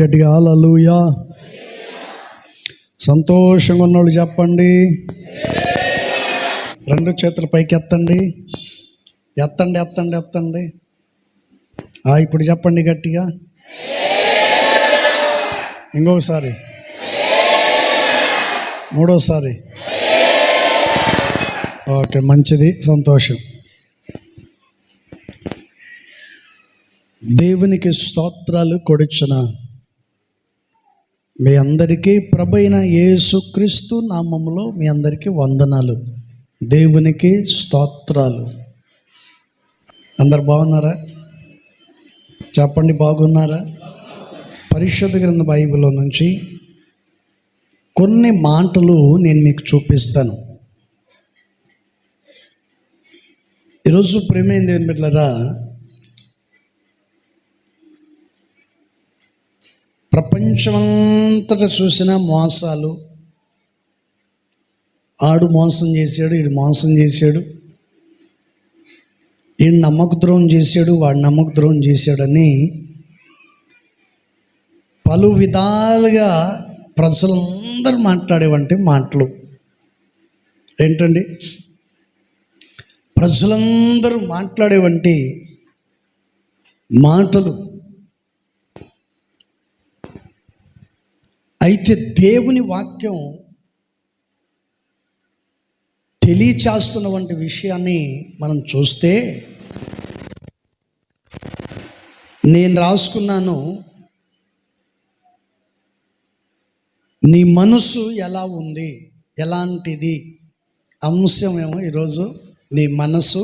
గట్టిగా హల్లెలూయా. సంతోషంగా ఉన్నోళ్ళు చెప్పండి. రెండు చేతుల పైకి ఎత్తండి, ఎత్తండి ఎత్తండి ఎత్తండి. ఇప్పుడు చెప్పండి గట్టిగా. ఇంకొకసారి, మూడోసారి. ఓకే, మంచిది, సంతోషం. దేవునికి స్తోత్రాలు కొడుచున మీ అందరికీ ప్రభువైన యేసుక్రీస్తు నామములో మీ అందరికీ వందనాలు. దేవునికి స్తోత్రాలు. అందరు బాగున్నారా? చెప్పండి, బాగున్నారా? పరిశుద్ధ గ్రంథ బైబిల్లో నుంచి కొన్ని మాటలు నేను మీకు చూపిస్తాను. ఈరోజు ప్రేమైన దేవుని బిడ్డలారా, ప్రపంచమంతటా చూసిన మోసాలు. ఆడు మోసం చేశాడు, ఈడు మోసం చేశాడు, ఈడు నమ్మక ద్రోహం చేశాడు, వాడు నమ్మక ద్రోహం చేశాడని పలు విధాలుగా ప్రజలందరూ మాట్లాడేవంటి మాటలు ఏంటండి? ప్రజలందరూ మాట్లాడేవంటి మాటలు. అయితే దేవుని వాక్యం తెలియచేస్తున్న వంటి విషయాన్ని మనం చూస్తే, నేను రాసుకున్నాను, నీ మనసు ఎలా ఉంది, ఎలాంటిది అంశం ఏమో ఈరోజు. నీ మనసు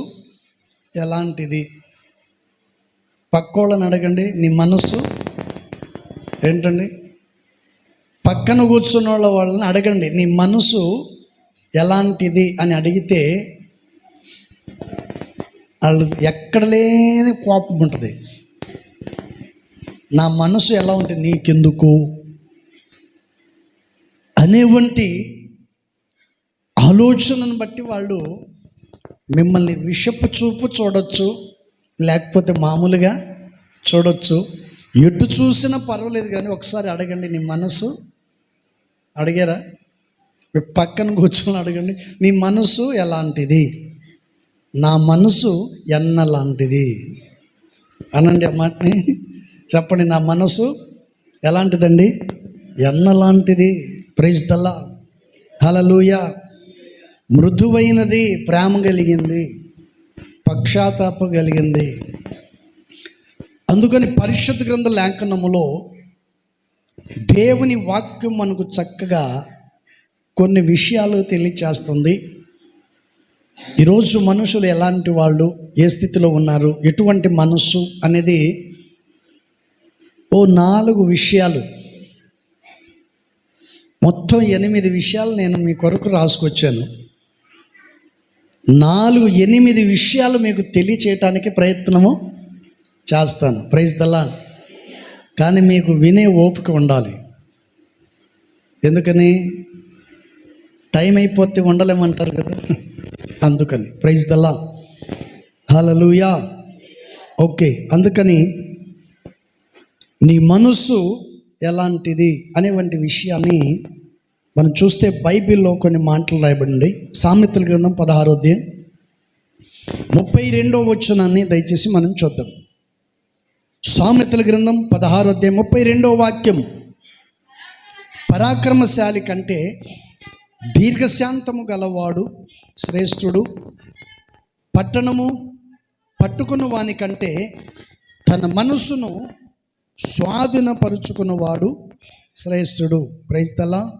ఎలాంటిది? పక్కోళ్ళని అడగండి, నీ మనసు ఏంటండి? పక్కన కూర్చున్న వాళ్ళని అడగండి, నీ మనసు ఎలాంటిది అని అడిగితే వాళ్ళు ఎక్కడ లేని కోపం ఉంటుంది. నా మనసు ఎలా ఉంటుంది, నీకెందుకు అనేవంటి ఆలోచనను బట్టి వాళ్ళు మిమ్మల్ని విషపు చూపు చూడొచ్చు, లేకపోతే మామూలుగా చూడొచ్చు. ఎటు చూసినా పర్వాలేదు, కానీ ఒకసారి అడగండి, నీ మనసు. అడిగారా? మీ పక్కన కూర్చొని అడగండి, నీ మనసు ఎలాంటిది? నా మనసు ఎన్న లాంటిది అనండి. అమ్మాటిని చెప్పండి, నా మనసు ఎలాంటిదండి? ఎన్న లాంటిది. ప్రైజ్ ద లార్డ్, హల్లెలూయా. మృదువైనది, ప్రేమ కలిగింది, పక్షాతాపం కలిగింది. అందుకని పరిశుద్ధ గ్రంథ లేఖనములో దేవుని వాక్యం మనకు చక్కగా కొన్ని విషయాలు తెలియచేస్తుంది. ఈరోజు మనుషులు ఎలాంటి వాళ్ళు, ఏ స్థితిలో ఉన్నారు, ఎటువంటి మనస్సు అనేది 4 విషయాలు, మొత్తం 8 విషయాలు నేను మీ కొరకు రాసుకొచ్చాను. 8 విషయాలు మీకు తెలియచేయటానికి ప్రయత్నము చేస్తాను. Praise the lord. కానీ మీకు వినే ఓపిక ఉండాలి. ఎందుకని? టైం అయిపోతే ఉండలేమంటారు కదా, అందుకని. ప్రైజ్ ద లార్డ్, హల్లెలూయా. ఓకే, అందుకని నీ మనసు ఎలాంటిది అనేవంటి విషయాన్ని మనం చూస్తే బైబిల్లో కొన్ని మాటలు రాయబడింది. సామెతల గ్రంథం 16వ అధ్యాయం 32వ వచనాన్ని దయచేసి మనం చూద్దాం. సామెతల గ్రంథం 16వ అధ్యాయం 32వ వాక్యం. పరాక్రమశాలి కంటే దీర్ఘశాంతము గలవాడు శ్రేష్ఠుడు, పట్టణము పట్టుకున్న వాని కంటే తన మనసును స్వాధీనపరుచుకున్నవాడు శ్రేష్ఠుడు. Praise the lord.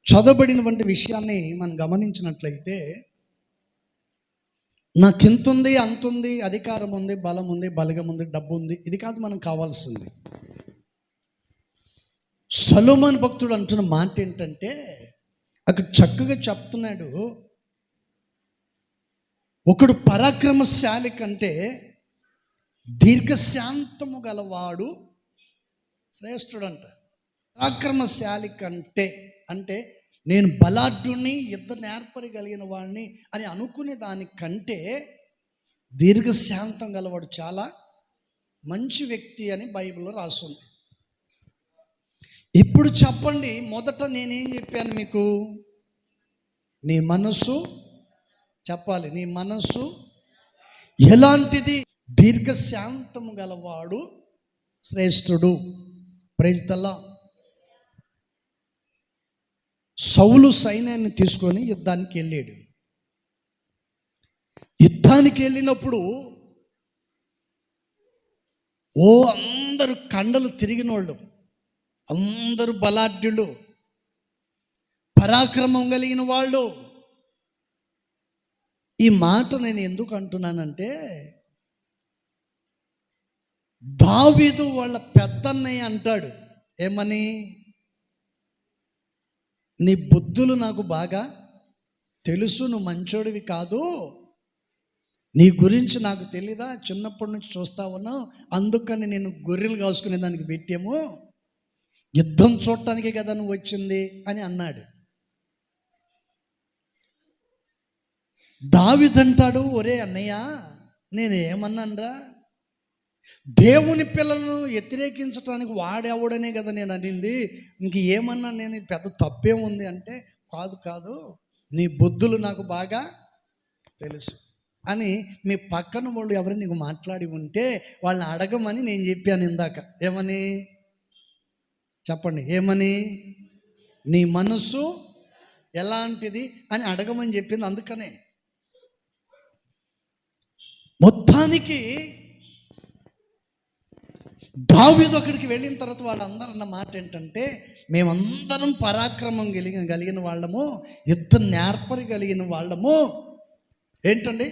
చదవబడినటువంటి విషయాన్ని మనం గమనించినట్లయితే, నాకెంతుంది, అంతుంది, అధికారం ఉంది, బలం ఉంది, బలగం ఉంది, డబ్బు ఉంది, ఇది కాదు మనకు కావాల్సింది. సొలొమోను భక్తుడు అంటున్న మాట ఏంటంటే, అక్కడ చక్కగా చెప్తున్నాడు, ఒకడు పరాక్రమశాలి కంటే దీర్ఘశాంతము గలవాడు శ్రేష్ఠుడంట. పరాక్రమశాలి కంటే అంటే నేను బలాఢ్యుణ్ణి, యుద్ధ నేర్పరి కలిగిన వాడిని అని అనుకునే దానికంటే దీర్ఘశాంతం గలవాడు చాలా మంచి వ్యక్తి అని బైబిల్లో రాస్తుంది. ఇప్పుడు చెప్పండి, మొదట నేనేం చెప్పాను మీకు? నీ మనస్సు చెప్పాలి. నీ మనస్సు ఎలాంటిది? దీర్ఘశాంతము గలవాడు శ్రేష్ఠుడు. Praise the lord. సౌలు సైన్యాన్ని తీసుకొని యుద్ధానికి వెళ్ళాడు. యుద్ధానికి వెళ్ళినప్పుడు అందరూ కండలు తిరిగిన వాళ్ళు, అందరూ బలాఢ్యులు, పరాక్రమం కలిగిన వాళ్ళు. ఈ మాట నేను ఎందుకు అంటున్నానంటే, దావీదు వాళ్ళ పెద్దన్నయ్య అంటాడు ఏమని? నీ బుద్ధులు నాకు బాగా తెలుసు, నువ్వు మంచోడివి కాదు, నీ గురించి నాకు తెలీదా, చిన్నప్పటి నుంచి చూస్తా ఉన్నావు, అందుకని నేను గొర్రెలు కాసుకునే దానికి పెట్టాము, యుద్ధం చూడటానికే కదా నువ్వు వచ్చింది అని అన్నాడు. దావీదంటాడు, ఒరే అన్నయ్య, నేనేమన్నానరా? దేవుని పిల్లలను వ్యతిరేకించడానికి వాడేవాడనే కదా నేను అనింది, ఇంక ఏమన్నా నేను, ఇది పెద్ద తప్పేముంది అంటే, కాదు నీ బుద్ధులు నాకు బాగా తెలుసు అని మీ పక్కన వాళ్ళు ఎవరు నీకు మాట్లాడి ఉంటే వాళ్ళని అడగమని నేను చెప్పాను ఇందాక. ఏమని చెప్పండి? ఏమని? నీ మనస్సు ఎలాంటిది అని అడగమని చెప్పింది. అందుకనే మొత్తానికి దావీదు అక్కడికి వెళ్ళిన తర్వాత వాళ్ళందరూ అన్న మాట ఏంటంటే, మేమందరం పరాక్రమం కలిగిన వాళ్ళము, యుద్ధ నేర్పరి కలిగిన వాళ్ళము. ఏంటండి?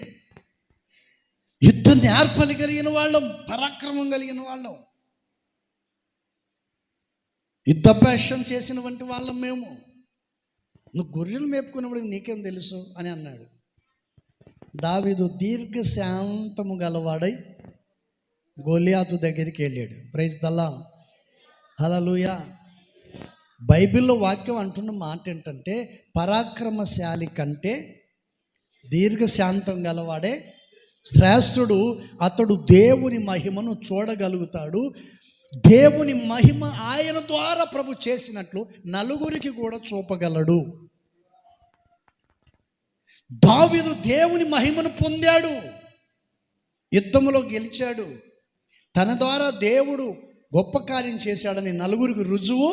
యుద్ధ నేర్పరి కలిగిన వాళ్ళం, పరాక్రమం కలిగిన వాళ్ళం, యుద్ధాభ్యాసం చేసినటువంటి వాళ్ళం మేము. నువ్వు గొర్రెలు మేపుకున్నప్పుడు నీకేం తెలుసు అని అన్నాడు. దావీదు దీర్ఘశాంతము గలవాడై గొలియాతు దగ్గరికి వెళ్ళాడు. Praise the lord. హల్లెలూయా. బైబిల్లో వాక్యం అంటున్న మాట ఏంటంటే, పరాక్రమశాలి కంటే దీర్ఘశాంతం గలవాడే శ్రేష్ఠుడు, అతడు దేవుని మహిమను చూడగలుగుతాడు, దేవుని మహిమ ఆయన ద్వారా ప్రభు చేసినట్లు నలుగురికి కూడా చూపగలడు. దావీదు దేవుని మహిమను పొందాడు, యుద్ధంలో గెలిచాడు, తన ద్వారా దేవుడు గొప్ప కార్యం చేశాడని నలుగురికి రుజువు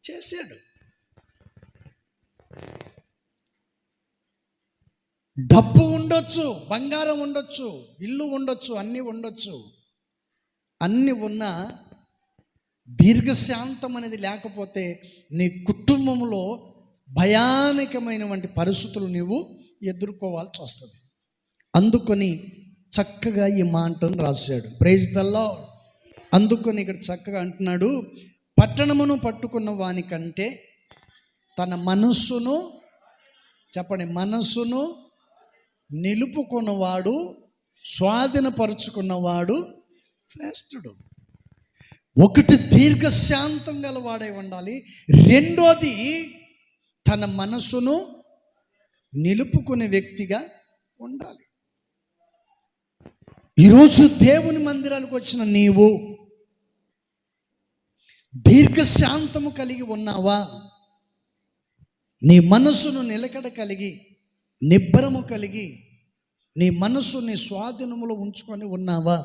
చేశాడు. డబ్బు ఉండొచ్చు, బంగారం ఉండొచ్చు, ఇల్లు ఉండొచ్చు, అన్నీ ఉండొచ్చు, అన్నీ ఉన్నా దీర్ఘశాంతం అనేది లేకపోతే నీ కుటుంబంలో భయానకమైనటువంటి పరిస్థితులు నీవు ఎదుర్కోవాల్సి వస్తుంది. అందుకని చక్కగా ఈ మాటను రాశాడు. Praise the lord. అందుకని ఇక్కడ చక్కగా అంటున్నాడు, పట్టణమును పట్టుకున్న వానికంటే తన మనస్సును, చెప్పండి, మనస్సును నిలుపుకున్నవాడు, స్వాధీనపరుచుకున్నవాడు శ్రేష్ఠుడు. ఒకటి దీర్ఘశాంతం గలవాడై ఉండాలి, రెండోది తన మనస్సును నిలుపుకునే వ్యక్తిగా ఉండాలి. ఈరోజు దేవుని మందిరానికి వచ్చిన నీవు దీర్ఘశాంతము కలిగి ఉన్నావా? నీ మనస్సును నిలకడ కలిగి, నిబ్బరము కలిగి, నీ మనస్సు నీ స్వాధీనములో ఉంచుకొని ఉన్నావా?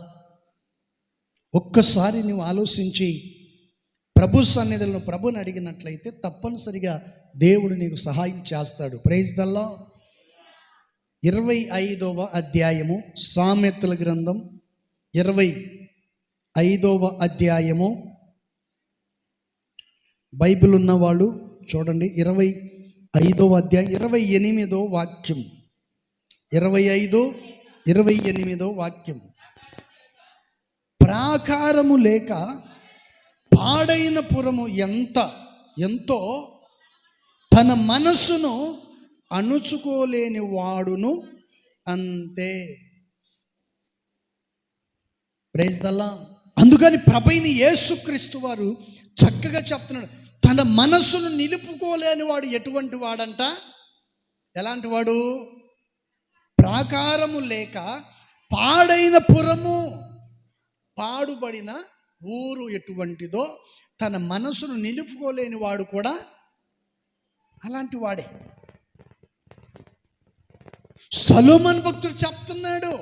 ఒక్కసారి నువ్వు ఆలోచించి ప్రభు సన్నిధిలో ప్రభుని అడిగినట్లయితే తప్పనిసరిగా దేవుడు నీకు సహాయం చేస్తాడు. Praise the lord. 25వ అధ్యాయము, సామెతల గ్రంథం 25వ అధ్యాయము. బైబిల్ ఉన్నవాళ్ళు చూడండి, 25వ అధ్యాయం 28వ వాక్యం. 28వ వాక్యం. ప్రాకారము లేక పాడైన పురము ఎంతో తన మనస్సును అణుచుకోలేని వాడును అంతే. Praise the lord. అందుకని ప్రభువైన యేసుక్రీస్తు వారు చక్కగా చెప్తున్నాడు, తన మనస్సును నిలుపుకోలేని వాడు ఎటువంటి వాడంట? ఎలాంటి వాడు? ప్రాకారము లేక పాడైన పురము, పాడుబడిన ఊరు ఎటువంటిదో తన మనసును నిలుపుకోలేని వాడు కూడా అలాంటి వాడే. సొలొమోను భక్తుడు చెప్తున్నాడు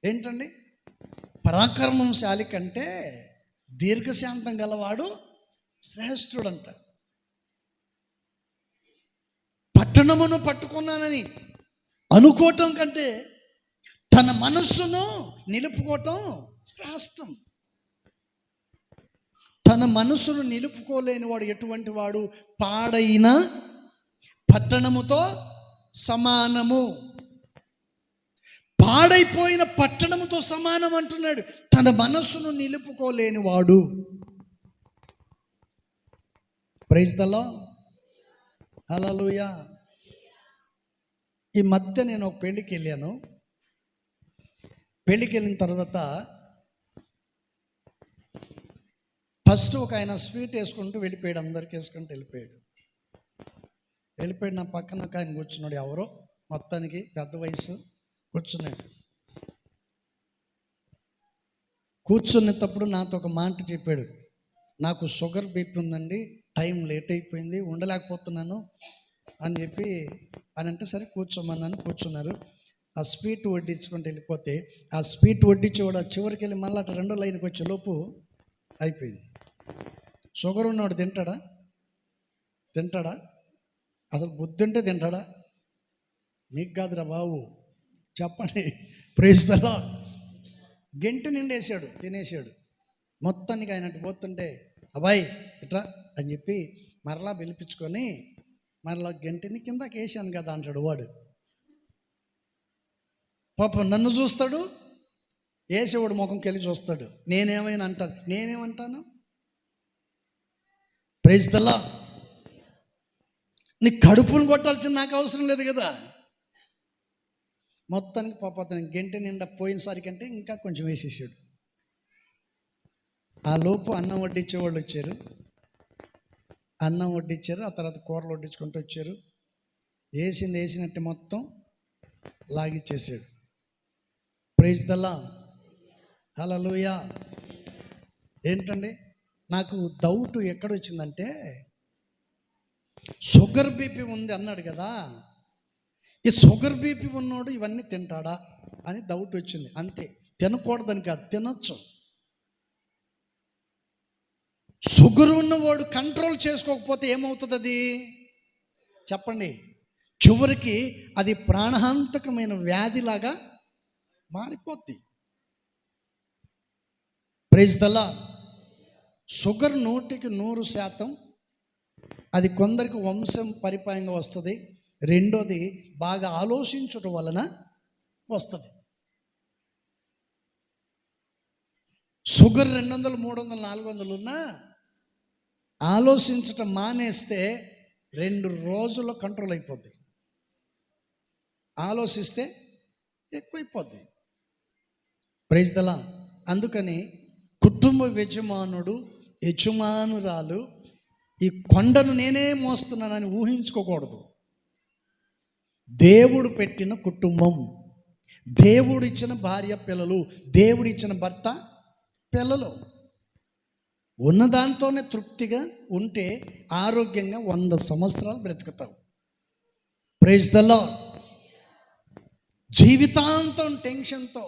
ఏంటండి, పరాక్రమంశాలి కంటే దీర్ఘశాంతం గలవాడు శ్రేష్ఠుడంట. పట్టణమును పట్టుకున్నానని అనుకోవటం కంటే తన మనస్సును నిలుపుకోవటం శ్రేష్టం. తన మనస్సును నిలుపుకోలేని వాడు ఎటువంటి వాడు? పాడైన పట్టణముతో సమానము. పాడైపోయిన పట్టణముతో సమానం అంటున్నాడు. తన మనస్సును నిలుపుకోలేని వాడు. ప్రైజ్ ది లార్డ్, హల్లెలూయా. ఈ మధ్య నేను ఒక పెళ్ళికి వెళ్ళాను. పెళ్ళికి వెళ్ళిన తర్వాత ఫస్ట్ ఒక ఆయన స్వీట్ వేసుకుంటూ వెళ్ళిపోయాడు, అందరికి వేసుకుంటూ వెళ్ళిపోయాడు. నా పక్కన ఒక ఆయన కూర్చున్నాడు, ఎవరో మొత్తానికి పెద్ద వయసు కూర్చున్నాడు. కూర్చునేటప్పుడు నాతో ఒక మాట చెప్పాడు, నాకు షుగర్ బీపీ ఉందండి, టైం లేట్ అయిపోయింది, ఉండలేకపోతున్నాను అని చెప్పి అని అంటే సరే కూర్చోమన్నాను. కూర్చున్నారు. ఆ స్వీట్ వడ్డించుకుంటూ వెళ్ళిపోతే ఆ స్వీట్ వడ్డించేవాడు చివరికి వెళ్ళి మళ్ళీ అటు రెండో లైన్కి వచ్చే లోపు అయిపోయింది. షుగర్ ఉన్నవాడు తింటాడా? అసలు బుద్ధి ఉంటే తింటాడా? నీకు కాదురా బాబు, చెప్పండి. Praise the lord. గంట నిండేసాడు, తినేసాడు. మొత్తానికి ఆయన పోతుంటే అబ్బాయి ఇట్రా అని చెప్పి మరలా పిలిపించుకొని మరలా గంటని కిందకి వేసాను కదా అంటాడు వాడు. పాపం నన్ను చూస్తాడు, వేసేవాడు ముఖంకి వెళ్ళి చూస్తాడు. నేనేమంటాను? Praise the lord. నీ కడుపును కొట్టాల్సిన నాకు అవసరం లేదు కదా. మొత్తానికి పాప అతను గంట నిండా పోయినసారి కంటే ఇంకా కొంచెం వేసేసాడు. ఆ లోపు అన్నం వడ్డించేవాళ్ళు వచ్చారు. అన్నం వడ్డించారు, ఆ తర్వాత కూరలు వడ్డించుకుంటూ వచ్చారు. వేసినట్టు మొత్తం లాగిచ్చేసాడు. ప్రైజ్ ది లార్డ్, హల్లెలూయా. ఏంటండి, నాకు డౌట్ ఎక్కడొచ్చిందంటే షుగర్ బీపీ ఉంది అన్నాడు కదా, ఈ షుగర్ బీపీ ఉన్నోడు ఇవన్నీ తింటాడా అని డౌట్ వచ్చింది. అంతే, తినకూడదని కాదు, తినొచ్చు. షుగర్ ఉన్నవాడు కంట్రోల్ చేసుకోకపోతే ఏమవుతుంది? అది చెప్పండి, చివరికి అది ప్రాణాంతకమైన వ్యాధిలాగా మారిపోద్ది. Praise the lord. షుగర్ 100% అది కొందరికి వంశం పరిపాయంగా వస్తుంది. రెండోది బాగా ఆలోచించటం వలన వస్తుంది. షుగర్ 200, 300, 400 ఉన్నా ఆలోచించటం మానేస్తే 2 రోజుల్లో కంట్రోల్ అయిపోద్ది. ఆలోచిస్తే ఎక్కువైపోద్ది. Praise the lord. అందుకని కుటుంబ యజమానురాలు ఈ కొండను నేనే మోస్తున్నానని ఊహించుకోకూడదు. దేవుడు పెట్టిన కుటుంబం, దేవుడు ఇచ్చిన భార్య పిల్లలు, దేవుడు ఇచ్చిన భర్త పిల్లలు, ఉన్నదాంతోనే తృప్తిగా ఉంటే ఆరోగ్యంగా 100 సంవత్సరాలు బ్రతుకుతావు. Praise the lord. జీవితాంతం టెన్షన్తో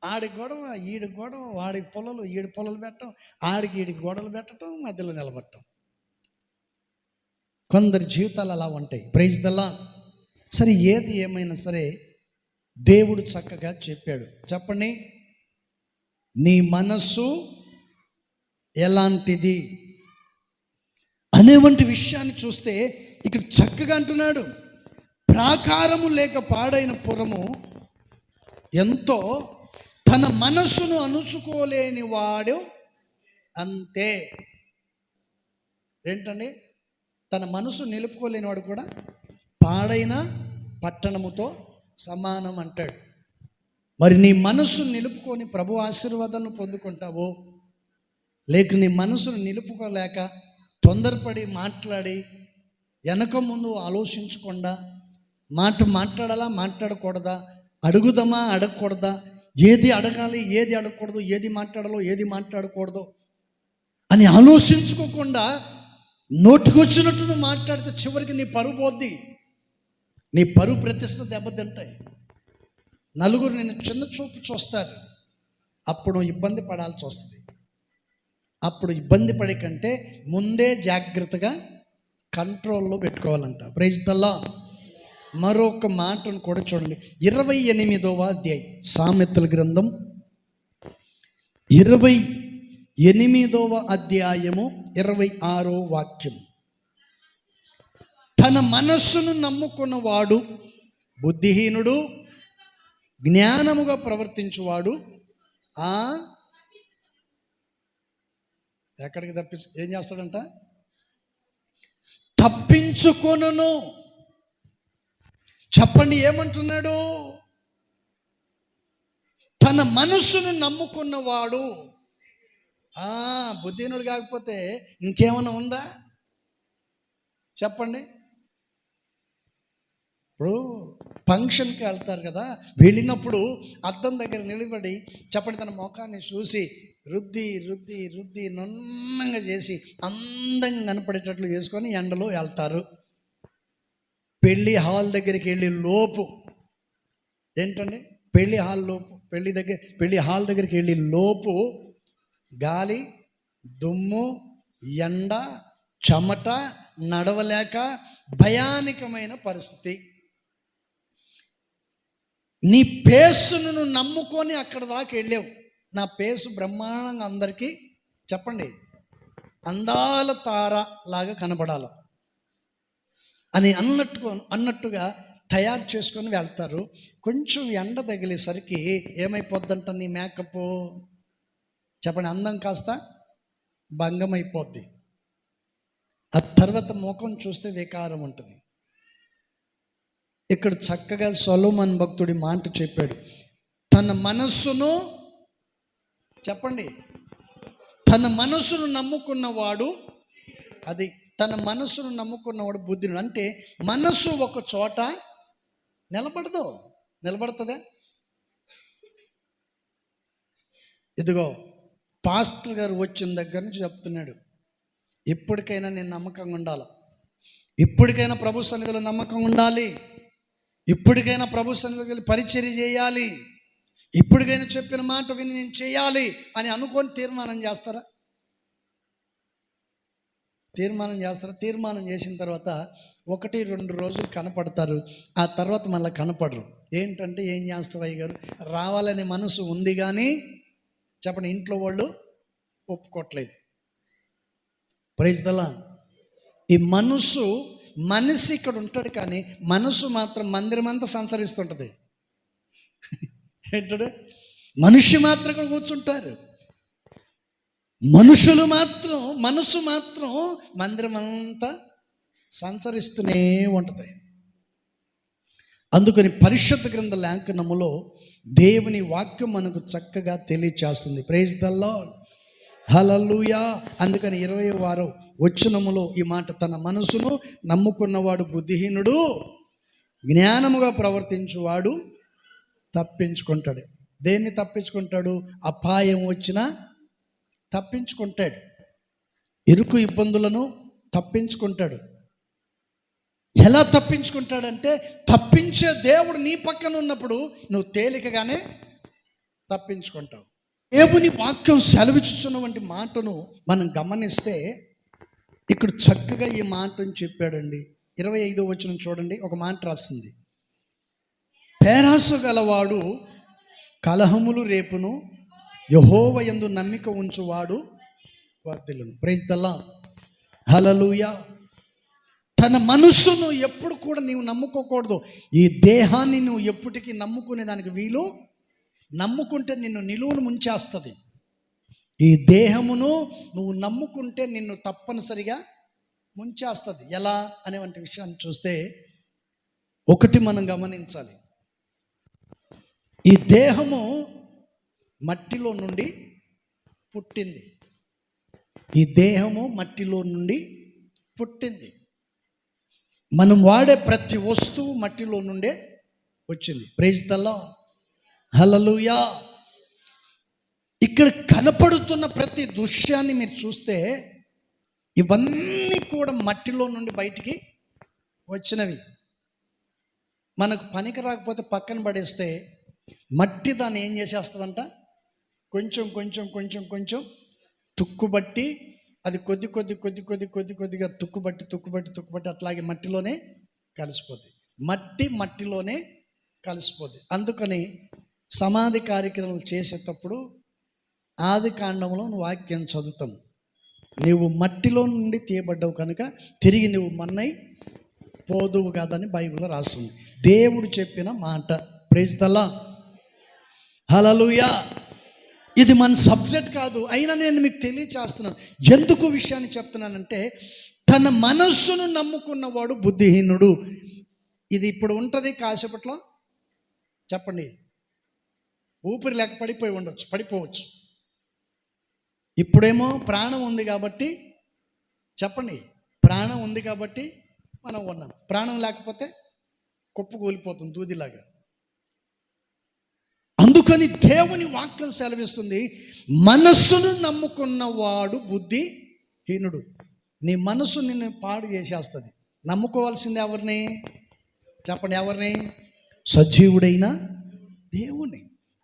ఆడి గొడవ ఈడి గొడవ, వాడి పొలలు ఈడి పొలలు పెట్టడం, ఆడికి ఈడికి గొడవలు పెట్టడం, మధ్యలో నిలబడటం. కొందరి జీవితాలు అలా ఉంటాయి. Praise the lord. సరే, ఏది ఏమైనా సరే దేవుడు చక్కగా చెప్పాడు. చెప్పండి, నీ మనస్సు ఎలాంటిది అనేవంటి విషయాన్ని చూస్తే ఇక్కడ చక్కగా అంటున్నాడు, ప్రాకారము లేక పాడైన పురము ఎంతో తన మనస్సును అణుచుకోలేని వాడు అంతే. ఏంటండి, తన మనసు నిలుపుకోలేని వాడు కూడా పాడైన పట్టణముతో సమానం అంటాడు. మరి నీ మనస్సును నిలుపుకొని ప్రభు ఆశీర్వాదాలను పొందుకుంటావో, లేక నీ మనసును నిలుపుకోలేక తొందరపడి మాట్లాడి వెనక ముందు ఆలోచించకుండా మాట్లాడాలా మాట్లాడకూడదా, అడుగుదామా అడగకూడదా, ఏది అడగాలి, ఏది అడగకూడదు, ఏది మాట్లాడాలో, ఏది మాట్లాడకూడదు అని ఆలోచించుకోకుండా నోటికొచ్చినట్టు నువ్వు మాట్లాడితే చివరికి నీ పరువు పోద్ది, నీ పరువు ప్రతిష్ట దెబ్బతింటాయి. నలుగురు నిన్ను చిన్న చూపు చూస్తారు, అప్పుడు ఇబ్బంది పడాల్సి వస్తుంది. అప్పుడు ఇబ్బంది పడే కంటే ముందే జాగ్రత్తగా కంట్రోల్లో పెట్టుకోవాలంట. Praise the lord. మరొక మాటను కూడా చూడండి, 28వ అధ్యాయం, సామెతల గ్రంథం 28వ అధ్యాయము 26వ వాక్యం. తన మనస్సును నమ్ముకున్నవాడు బుద్ధిహీనుడు, జ్ఞానముగా ప్రవర్తించువాడు ఎక్కడికి ఏం చేస్తాడంట? తప్పించుకొనును. చెప్పండి, ఏమంటున్నాడు? తన మనస్సును నమ్ముకున్నవాడు. బుద్ధిహీనుడు కాకపోతే ఇంకేమైనా ఉందా? చెప్పండి. ఇప్పుడు ఫంక్షన్కి వెళ్తారు కదా, వెళ్ళినప్పుడు అద్దం దగ్గర నిలబడి చెప్పండి, తన ముఖాన్ని చూసి రుద్ది రుద్ది రుద్ది నున్నంగా చేసి అందంగా కనపడేటట్లు చేసుకొని ఎండలో వెళ్తారు. పెళ్ళి హాల్ దగ్గరికి వెళ్ళి లోపు ఏంటండి, పెళ్ళి హాల్ దగ్గరికి వెళ్ళి లోపు గాలి, దుమ్ము, ఎండ, చెమట, నడవలేక భయానకమైన పరిస్థితి. నీ పేసును నమ్ముకొని అక్కడ దాకా వెళ్ళావు. నా పేసు బ్రహ్మాండంగా అందరికీ చెప్పండి అందాల తార లాగా కనబడాలి అని అన్నట్టుగా తయారు చేసుకొని వెళ్తారు. కొంచెం ఎండ తగిలేసరికి ఏమైపోద్దంట నీ మేకప్? చెప్పండి, అందం కాస్త భంగం అయిపోద్ది. ఆ తర్వాత ముఖం చూస్తే వికారం ఉంటుంది. ఇక్కడ చక్కగా సొలొమోను భక్తుడి మాట చెప్పాడు, తన మనస్సును చెప్పండి, తన మనస్సును నమ్ముకున్నవాడు, అది తన మనస్సును నమ్ముకున్నవాడు బుద్ధిని. అంటే మనస్సు ఒక చోట నిలబడుతుందా? ఇదిగో పాస్టర్ గారు వచ్చిన దగ్గర నుంచి చెప్తున్నాడు, ఇప్పటికైనా నేను నమ్మకంగా ఉండాలి, ఇప్పటికైనా ప్రభు సన్నిధిలో నమ్మకంగా ఉండాలి, ఇప్పటికైనా ప్రభు సన్నిధిలో పరిచర్య చేయాలి, ఇప్పటికైనా చెప్పిన మాట విని నేను చేయాలి అని అనుకొని తీర్మానం చేస్తారా? తీర్మానం చేసిన తర్వాత 1-2 రోజులు కనపడతారు, ఆ తర్వాత మళ్ళీ కనపడరు. ఏంటంటే, ఏం చేస్తావు అయ్య గారు, రావాలనే మనసు ఉంది కానీ చెప్పండి ఇంట్లో వాళ్ళు ఒప్పుకోవట్లేదు. Praise the lord. ఈ మనిషి ఇక్కడ ఉంటాడు కానీ మనసు మాత్రం మందిరమంతా సంచరిస్తుంటుంది. ఏంటంటే మనిషి మాత్రం ఇక్కడ కూర్చుంటారు, మనసు మాత్రం మందిరం అంతా సంచరిస్తూనే ఉంటుంది. అందుకని పరిశుద్ధ గ్రంథ లేఖనములో దేవుని వాక్యం మనకు చక్కగా తెలియచేస్తుంది. Praise the lord. హల్లెలూయా. అందుకని 20వ వచనములో ఈ మాట, తన మనసును నమ్ముకున్నవాడు బుద్ధిహీనుడు, జ్ఞానముగా ప్రవర్తించువాడు తప్పించుకుంటాడు. దేన్ని తప్పించుకుంటాడు? అపాయం వచ్చినా తప్పించుకుంటాడు, ఇరుకు ఇబ్బందులను తప్పించుకుంటాడు. ఎలా తప్పించుకుంటాడంటే, తప్పించే దేవుడు నీ పక్కన ఉన్నప్పుడు నువ్వు తేలికగానే తప్పించుకుంటావు. దేవుని వాక్యం సెలవిచ్చుచున్నటువంటి మాటను మనం గమనిస్తే ఇక్కడ చక్కగా ఈ మాటను చెప్పాడండి. 25వ వచనం చూడండి, ఒక మాట రాస్తుంది, పేరాసు గలవాడు కలహములు రేపును, యెహోవా యందు నమ్మిక ఉంచువాడు వర్ధిల్లును. Praise the lord. హల్లెలూయా. తన మనస్సును ఎప్పుడు కూడా నీవు నమ్ముకోకూడదు. ఈ దేహాన్ని నువ్వు ఎప్పటికీ నమ్ముకునే దానికి వీలు, నమ్ముకుంటే నిన్ను నిలువును ముంచేస్తుంది. ఈ దేహమును నువ్వు నమ్ముకుంటే నిన్ను తప్పనిసరిగా ముంచేస్తుంది. ఎలా అనేవంటి విషయాన్ని చూస్తే ఒకటి మనం గమనించాలి, ఈ దేహము మట్టిలో నుండి పుట్టింది. ఈ దేహము మట్టిలో నుండి పుట్టింది. మనం వాడే ప్రతి వస్తువు మట్టిలో నుండే వచ్చింది. Praise the lord. హల్లెలూయా. ఇక్కడ కనపడుతున్న ప్రతి దృశ్యాన్ని మీరు చూస్తే ఇవన్నీ కూడా మట్టిలో నుండి బయటికి వచ్చినవి. మనకు పనికి రాకపోతే పక్కన పడేస్తే మట్టి దాన్ని ఏం చేసేస్తుందంట, కొంచెం కొంచెం కొంచెం కొంచెం తుక్కుబట్టి అది కొద్దిగా తుక్కుబట్టి అట్లాగే మట్టిలోనే కలిసిపోద్ది. మట్టిలోనే కలిసిపోద్ది. అందుకని సమాధి కార్యక్రమాలు చేసేటప్పుడు ఆది కాండంలో నువ్వు వాక్యం చదువుతాం, నీవు మట్టిలో నుండి తీయబడ్డావు కనుక తిరిగి నువ్వు మన్నై పోదువు కాదని బైబిల్లో రాస్తుంది. దేవుడు చెప్పిన మాట. Praise the lord. హల్లెలూయా. ఇది మన సబ్జెక్ట్ కాదు, అయినా నేను మీకు తెలియచేస్తున్నాను. ఎందుకు విషయాన్ని చెప్తున్నానంటే, తన మనస్సును నమ్ముకున్నవాడు బుద్ధిహీనుడు. ఇది ఇప్పుడు ఉంటుంది, కాసేపట్లో చెప్పండి ఊపిరి లేక పడిపోవచ్చు. ఇప్పుడేమో ప్రాణం ఉంది కాబట్టి చెప్పండి, ప్రాణం ఉంది కాబట్టి మనం ఉన్నాం. ప్రాణం లేకపోతే కుప్పకూలిపోతుంది దూదిలాగా. అందుకని దేవుని వాక్యం సెలవిస్తుంది, మనస్సును నమ్ముకున్నవాడు బుద్ధిహీనుడు. నీ మనస్సు నిన్ను పాడు చేసేస్తుంది. నమ్ముకోవాల్సింది ఎవరిని చెప్పండి, ఎవరిని? సజీవుడైన దేవుణ్ణి.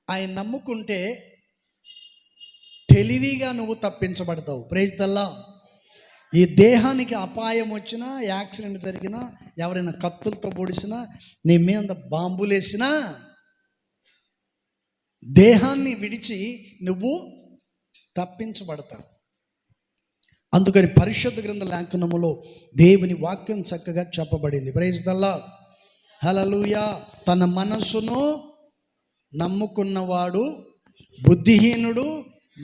ఆయన నమ్ముకుంటే తెలివిగా నువ్వు తప్పించబడతావు. Praise the lord. ఈ దేహానికి అపాయం వచ్చినా, యాక్సిడెంట్ జరిగినా, ఎవరైనా కత్తులతో పొడిసినా, నీ మీద బాంబులేసినా దేహాన్ని విడిచి నువ్వు తప్పించబడతావు. అందుకని పరిశుద్ధ గ్రంథ లేఖనములో దేవుని వాక్యం చక్కగా చెప్పబడింది. Praise the lord. హల్లెలూయా. తన మనస్సును నమ్ముకున్నవాడు బుద్ధిహీనుడు,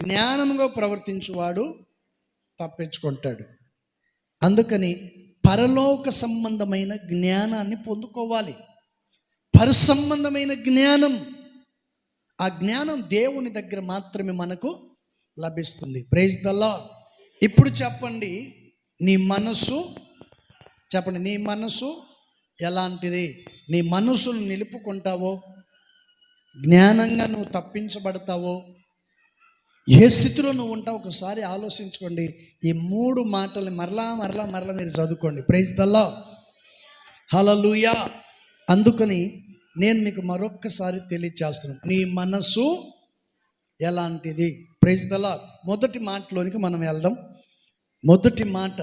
జ్ఞానముగా ప్రవర్తించువాడు తప్పించుకుంటాడు. అందుకని పరలోక సంబంధమైన జ్ఞానాన్ని పొందుకోవాలి. పరసంబంధమైన జ్ఞానం, ఆ జ్ఞానం దేవుని దగ్గర మాత్రమే మనకు లభిస్తుంది. Praise the lord. ఇప్పుడు చెప్పండి, నీ మనస్సు చెప్పండి, నీ మనస్సు ఎలాంటిది? నీ మనస్సును నిలుపుకుంటావో, జ్ఞానంగా నువ్వు తప్పించబడతావో, ఏ స్థితిలో నువ్వు ఉంటావు ఒకసారి ఆలోచించుకోండి. ఈ 3 మాటలు మరలా మీరు చదువుకోండి. Praise the lord. హల్లెలూయా. అందుకని నేను మీకు మరొక్కసారి తెలియచేస్తున్నాను, నీ మనస్సు ఎలాంటిది? Praise the lord. మొదటి మాటలోనికి మనం వెళ్దాం. మొదటి మాట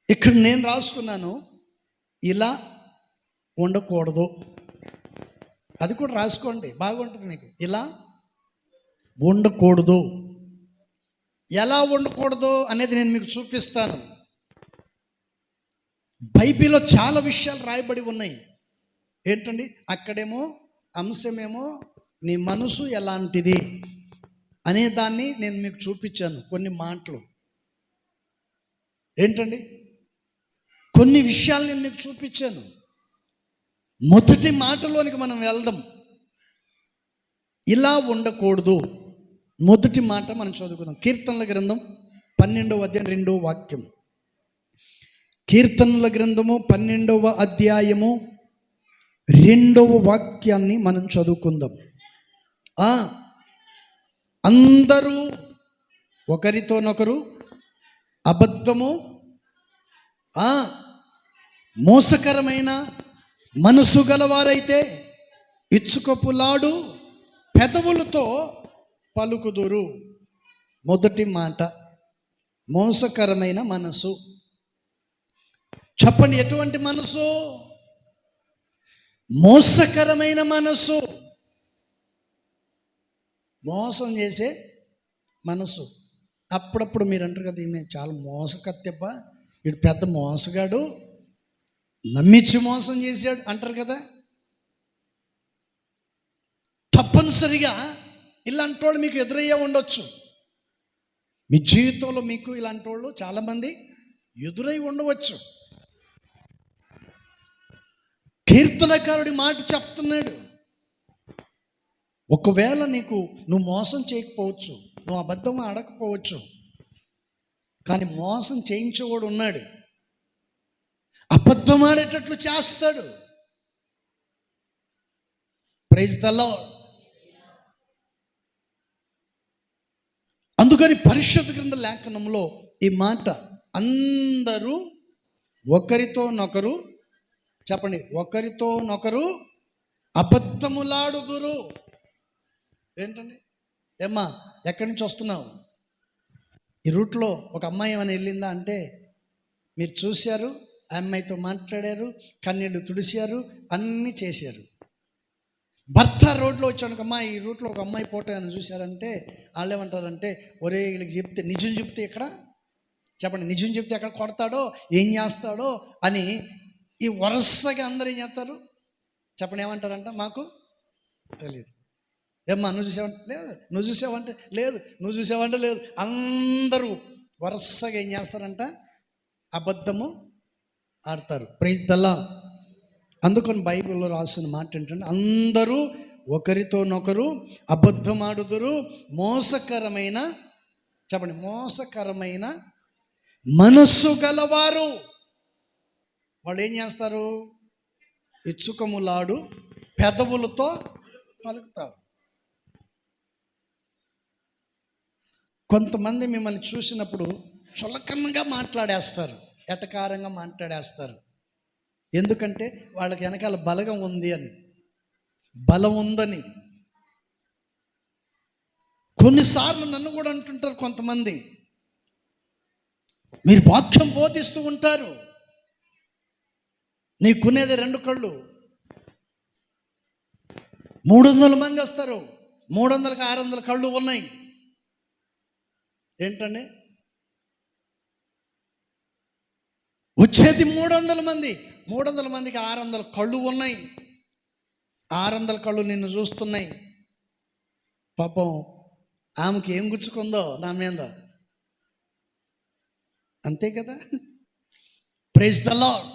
ఇక్కడ నేను రాసుకున్నాను, ఇలా ఉండకూడదు. అది కూడా రాసుకోండి, బాగుంటుంది మీకు. ఇలా ఉండకూడదు. ఎలా ఉండకూడదు అనేది నేను మీకు చూపిస్తాను. బైబిల్లో చాలా విషయాలు రాయబడి ఉన్నాయి. ఏంటండి, అక్కడేమో అంశమేమో నీ మనసు ఎలాంటిది అనే దాన్ని నేను మీకు చూపించాను. కొన్ని మాటలు ఏంటండి, కొన్ని విషయాలు నేను మీకు చూపించాను. మొదటి మాటలోనికి మనం వెళ్దాం. ఇలా ఉండకూడదు. మొదటి మాట మనం చదువుకుందాం. కీర్తనల గ్రంథం 12వ అధ్యాయం 2వ వాక్యం. కీర్తనల గ్రంథము 12వ అధ్యాయము 2వ వాక్యాన్ని మనం చదువుకుందాం. అందరూ ఒకరితోనొకరు అబద్ధము, మోసకరమైన మనసు గలవారైతే ఇచ్చుకపులాడు పెదవులతో పలుకుదురు. మొదటి మాట, మోసకరమైన మనసు. చెప్పండి, ఎటువంటి మనసు? మోసకరమైన మనసు. మోసం చేసే మనసు. అప్పుడప్పుడు మీరు అంటారు కదా, ఈమె చాలా మోసకత్తెప్ప, వీడు పెద్ద మోసగాడు, నమ్మించి మోసం చేశాడు అంటారు కదా. తప్పనిసరిగా ఇలాంటి వాళ్ళు మీకు ఎదురయ్యే ఉండొచ్చు. మీ జీవితంలో మీకు ఇలాంటి వాళ్ళు చాలామంది ఎదురై ఉండవచ్చు. కీర్తనకారుడి మాట చెప్తున్నాడు, ఒకవేళ నువ్వు మోసం చేయకపోవచ్చు, నువ్వు అబద్ధం ఆడకపోవచ్చు, కానీ మోసం చేయించేవాడు ఉన్నాడు. అబద్ధం ఆడేటట్లు చేస్తాడు. Praise the lord. అందుకని పరిశుద్ధ గ్రంథ లేఖనంలో ఈ మాట, అందరూ ఒకరితోనొకరు, చెప్పండి, ఒకరితోనొకరు అబద్ధములాడుదురు. ఏంటండి? ఏమ్మా, ఎక్కడి నుంచి వస్తున్నావు? ఈ రూట్లో ఒక అమ్మాయి ఏమైనా వెళ్ళిందా అంటే మీరు చూశారు, ఆ అమ్మాయితో మాట్లాడారు, కన్నీళ్ళు తుడిచారు, అన్నీ చేశారు. భర్త రోడ్లో వచ్చాను, ఒక అమ్మాయి ఈ రూట్లో ఒక అమ్మాయి ఫోటో ఏమైనా చూశారంటే వాళ్ళు ఏమంటారంటే, ఒరే వీళ్ళకి చెప్తే, నిజం చెప్తే ఇక్కడ, చెప్పండి, నిజం చెప్తే ఎక్కడ కొడతాడో ఏం చేస్తాడో అని ఈ వరుసగా అందరూ ఏం చేస్తారు? చెప్పండి, ఏమంటారంట? మాకు తెలియదు. ఏమ్మా నువ్వు చూసావంటే లేదు, నువ్వు చూసావంటే లేదు, నువ్వు చూసావంటే లేదు. అందరూ వరుసగా ఏం చేస్తారంట? అబద్ధము ఆడతారు. Praise the lord. అందుకని బైబిల్లో రాసిన మాట ఏంటంటే, అందరూ ఒకరితోనొకరు అబద్ధం ఆడుదురు, మోసకరమైన, చెప్పండి, మోసకరమైన మనస్సు గలవారు. వాళ్ళు ఏం చేస్తారు? ఇచ్చుకములాడు పెదవులతో పలుకుతారు. కొంతమంది మిమ్మల్ని చూసినప్పుడు చులకనగా మాట్లాడేస్తారు, ఎటకారంగా మాట్లాడేస్తారు. ఎందుకంటే వాళ్ళకి వెనకాల బలగం ఉంది అని, బలం ఉందని. కొన్నిసార్లు నన్ను కూడా అంటుంటారు కొంతమంది, మీరు వాక్యం బోధిస్తూ ఉంటారు, నీకునేది 2 కళ్ళు, 300 మంది వస్తారు, 300కి 600 కళ్ళు ఉన్నాయి. ఏంటండి? వచ్చేది 300 మంది, 300 మందికి 600 కళ్ళు ఉన్నాయి. 600 కళ్ళు నిన్ను చూస్తున్నాయి. పాపం ఆమెకి ఏం గుచ్చుకుందో నా మీద, అంతే కదా? Praise the lord.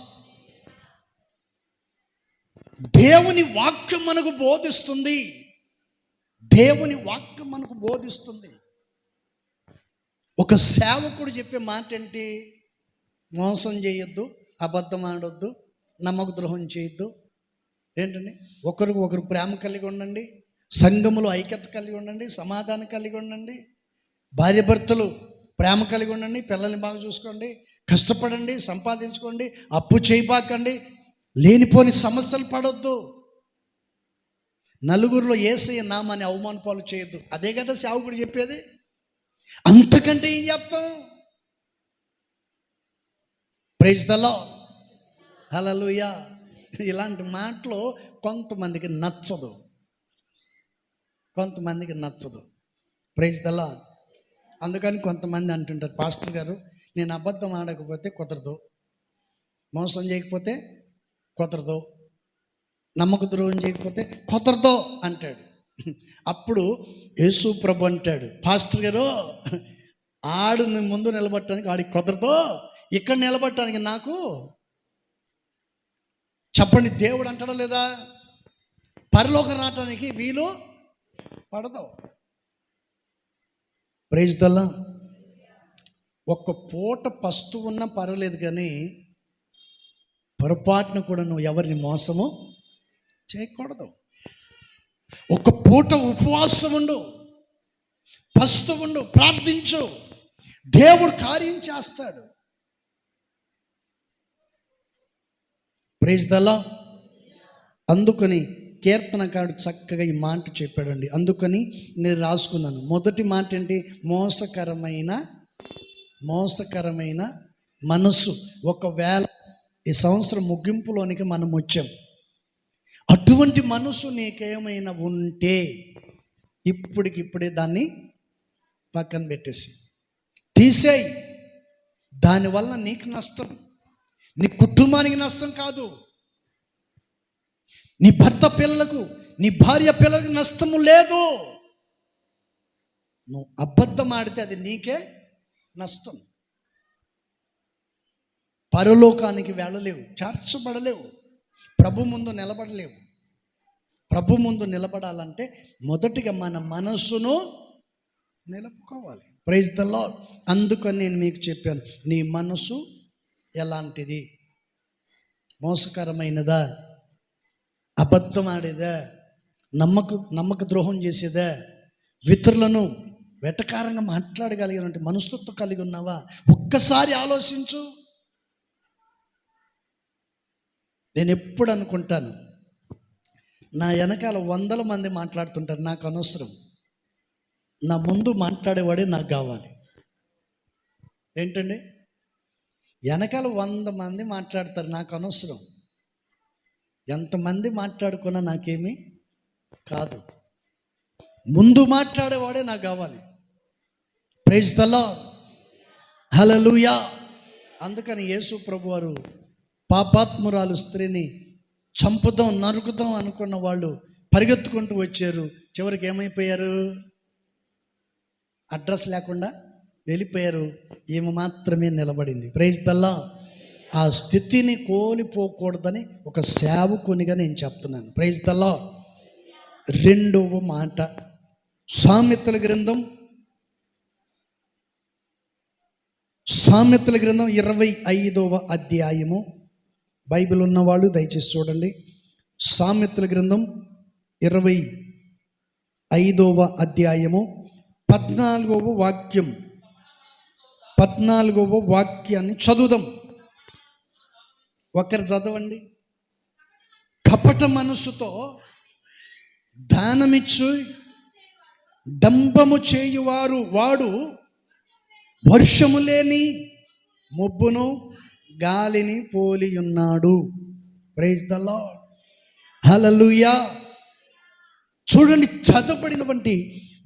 దేవుని వాక్యం మనకు బోధిస్తుంది, దేవుని వాక్యం మనకు బోధిస్తుంది. ఒక సేవకుడు చెప్పే మాట ఏంటి? మోసం చేయొద్దు, అబద్ధం ఆడొద్దు, నమ్మక ద్రోహం చేయొద్దు. ఏంటండి? ఒకరికి ఒకరు ప్రేమ కలిగి ఉండండి, సంఘములో ఐక్యత కలిగి ఉండండి, సమాధానం కలిగి ఉండండి, భార్యాభర్తలు ప్రేమ కలిగి ఉండండి, పిల్లల్ని బాగా చూసుకోండి, కష్టపడండి, సంపాదించుకోండి, అప్పు చేయబాకండి, లేనిపోని సమస్యలు పడొద్దు, నలుగురిలో యేసయ్య నామాన్ని అవమాన పాలు చేయొద్దు. అదే కదా సేవకుడు చెప్పేది. అంతకంటే ఏం చెప్తాం? ప్రైజ్ ద లార్డ్, హల్లెలూయా. ఇలాంటి మాటలు కొంతమందికి నచ్చదు, కొంతమందికి నచ్చదు. Praise the lord. అందుకని కొంతమంది అంటుంటారు, పాస్టర్ గారు నేను అబద్ధం ఆడకపోతే కుదరదు, మోసం చేయకపోతే కుదరదు, నమ్మక ద్రోహం చేయకపోతే కుదరదు అంటాడు. అప్పుడు యేసు ప్రభు అంటాడు, పాస్టర్ గారు ఆడు ముందు నిలబట్టడానికి ఆడికి కుదరదు, ఇక్కడ నిలబట్టడానికి నాకు, చెప్పండి, దేవుడు అంటాడా లేదా? పరలోకం రావటానికి వీలు పడదు. Praise the lord. ఒక్క పూట పస్తు ఉన్నా పర్వాలేదు, కానీ పొరపాటును కూడా నువ్వు ఎవరిని మోసము చేయకూడదు. ఒక పూట ఉపవాసం ఉండు, పస్తు ఉండు, ప్రార్థించు, దేవుడు కార్యం చేస్తాడు. Praise the lord. అందుకని కీర్తనకారుడు చక్కగా ఈ మాట చెప్పాడండి. అందుకని నేను రాసుకున్నాను. మొదటి మాట ఏంటి? మోసకరమైన మనస్సు. ఒకవేళ ఈ సంవత్సరం ముగింపులోనికి మనం వచ్చాం, అటువంటి మనసు నీకేమైనా ఉంటే ఇప్పటికిప్పుడే దాన్ని పక్కన పెట్టేసి తీసేయి. దానివల్ల నీకు నష్టం, నీ కుటుంబానికి నష్టం కాదు, నీ భర్త పిల్లలకు, నీ భార్య పిల్లలకు నష్టము లేదు. నువ్వు అబద్ధం ఆడితే అది నీకే నష్టం. పరలోకానికి వెళ్ళలేవు, చేర్చబడలేవు, ప్రభు ముందు నిలబడలేవు. ప్రభు ముందు నిలబడాలంటే మొదటిగా మన మనస్సును నిలుపుకోవాలి. Praise the lord. అందుకని నేను మీకు చెప్పాను, నీ మనసు ఎలాంటిది? మోసకరమైనదా? అబద్ధం ఆడేదా? నమ్మక ద్రోహం చేసేదా? ఇతరులను వెటకారంగా మాట్లాడగలిగినటువంటి మనస్తత్వం కలిగి ఉన్నావా? ఒక్కసారి ఆలోచించు. నేను ఎప్పుడు అనుకుంటాను, నా వెనకాల 100 మంది మాట్లాడుతుంటారు, నాకు అనవసరం. నా ముందు మాట్లాడేవాడే నాకు కావాలి. ఏంటండి? వెనకాల 100 మంది మాట్లాడతారు, నాకు అనవసరం. ఎంతమంది మాట్లాడుకున్నా నాకేమీ కాదు. ముందు మాట్లాడేవాడే నాకు కావాలి. Praise the lord, hallelujah. అందుకని యేసు ప్రభు వారు పాపాత్మురాలు స్త్రీని చంపుదాం, నరుకుదాం అనుకున్న వాళ్ళు పరిగెత్తుకుంటూ వచ్చారు. చివరికి ఏమైపోయారు? అడ్రస్ లేకుండా వెళ్ళిపోయారు. ఈమె మాత్రమే నిలబడింది. Praise the lord. ఆ స్థితిని కోల్పోకూడదని ఒక సేవకునిగా నేను చెప్తున్నాను. Praise the lord. రెండవ మాట, సామెతల గ్రంథం 25వ అధ్యాయము. బైబిల్ ఉన్నవాళ్ళు దయచేసి చూడండి. సామెతల గ్రంథం 25వ అధ్యాయము 14వ వాక్యాన్ని చదువుదాం. ఒకరు చదవండి. కపట మనసుతో దానమిచ్చు డంబము చేయువారు వాడు వర్షము లేని మొబ్బును గాలిని పోలి ఉన్నాడు. ప్రైజ్ ది లార్డ్, హల్లెలూయా. చూడండి, చదవబడినటువంటి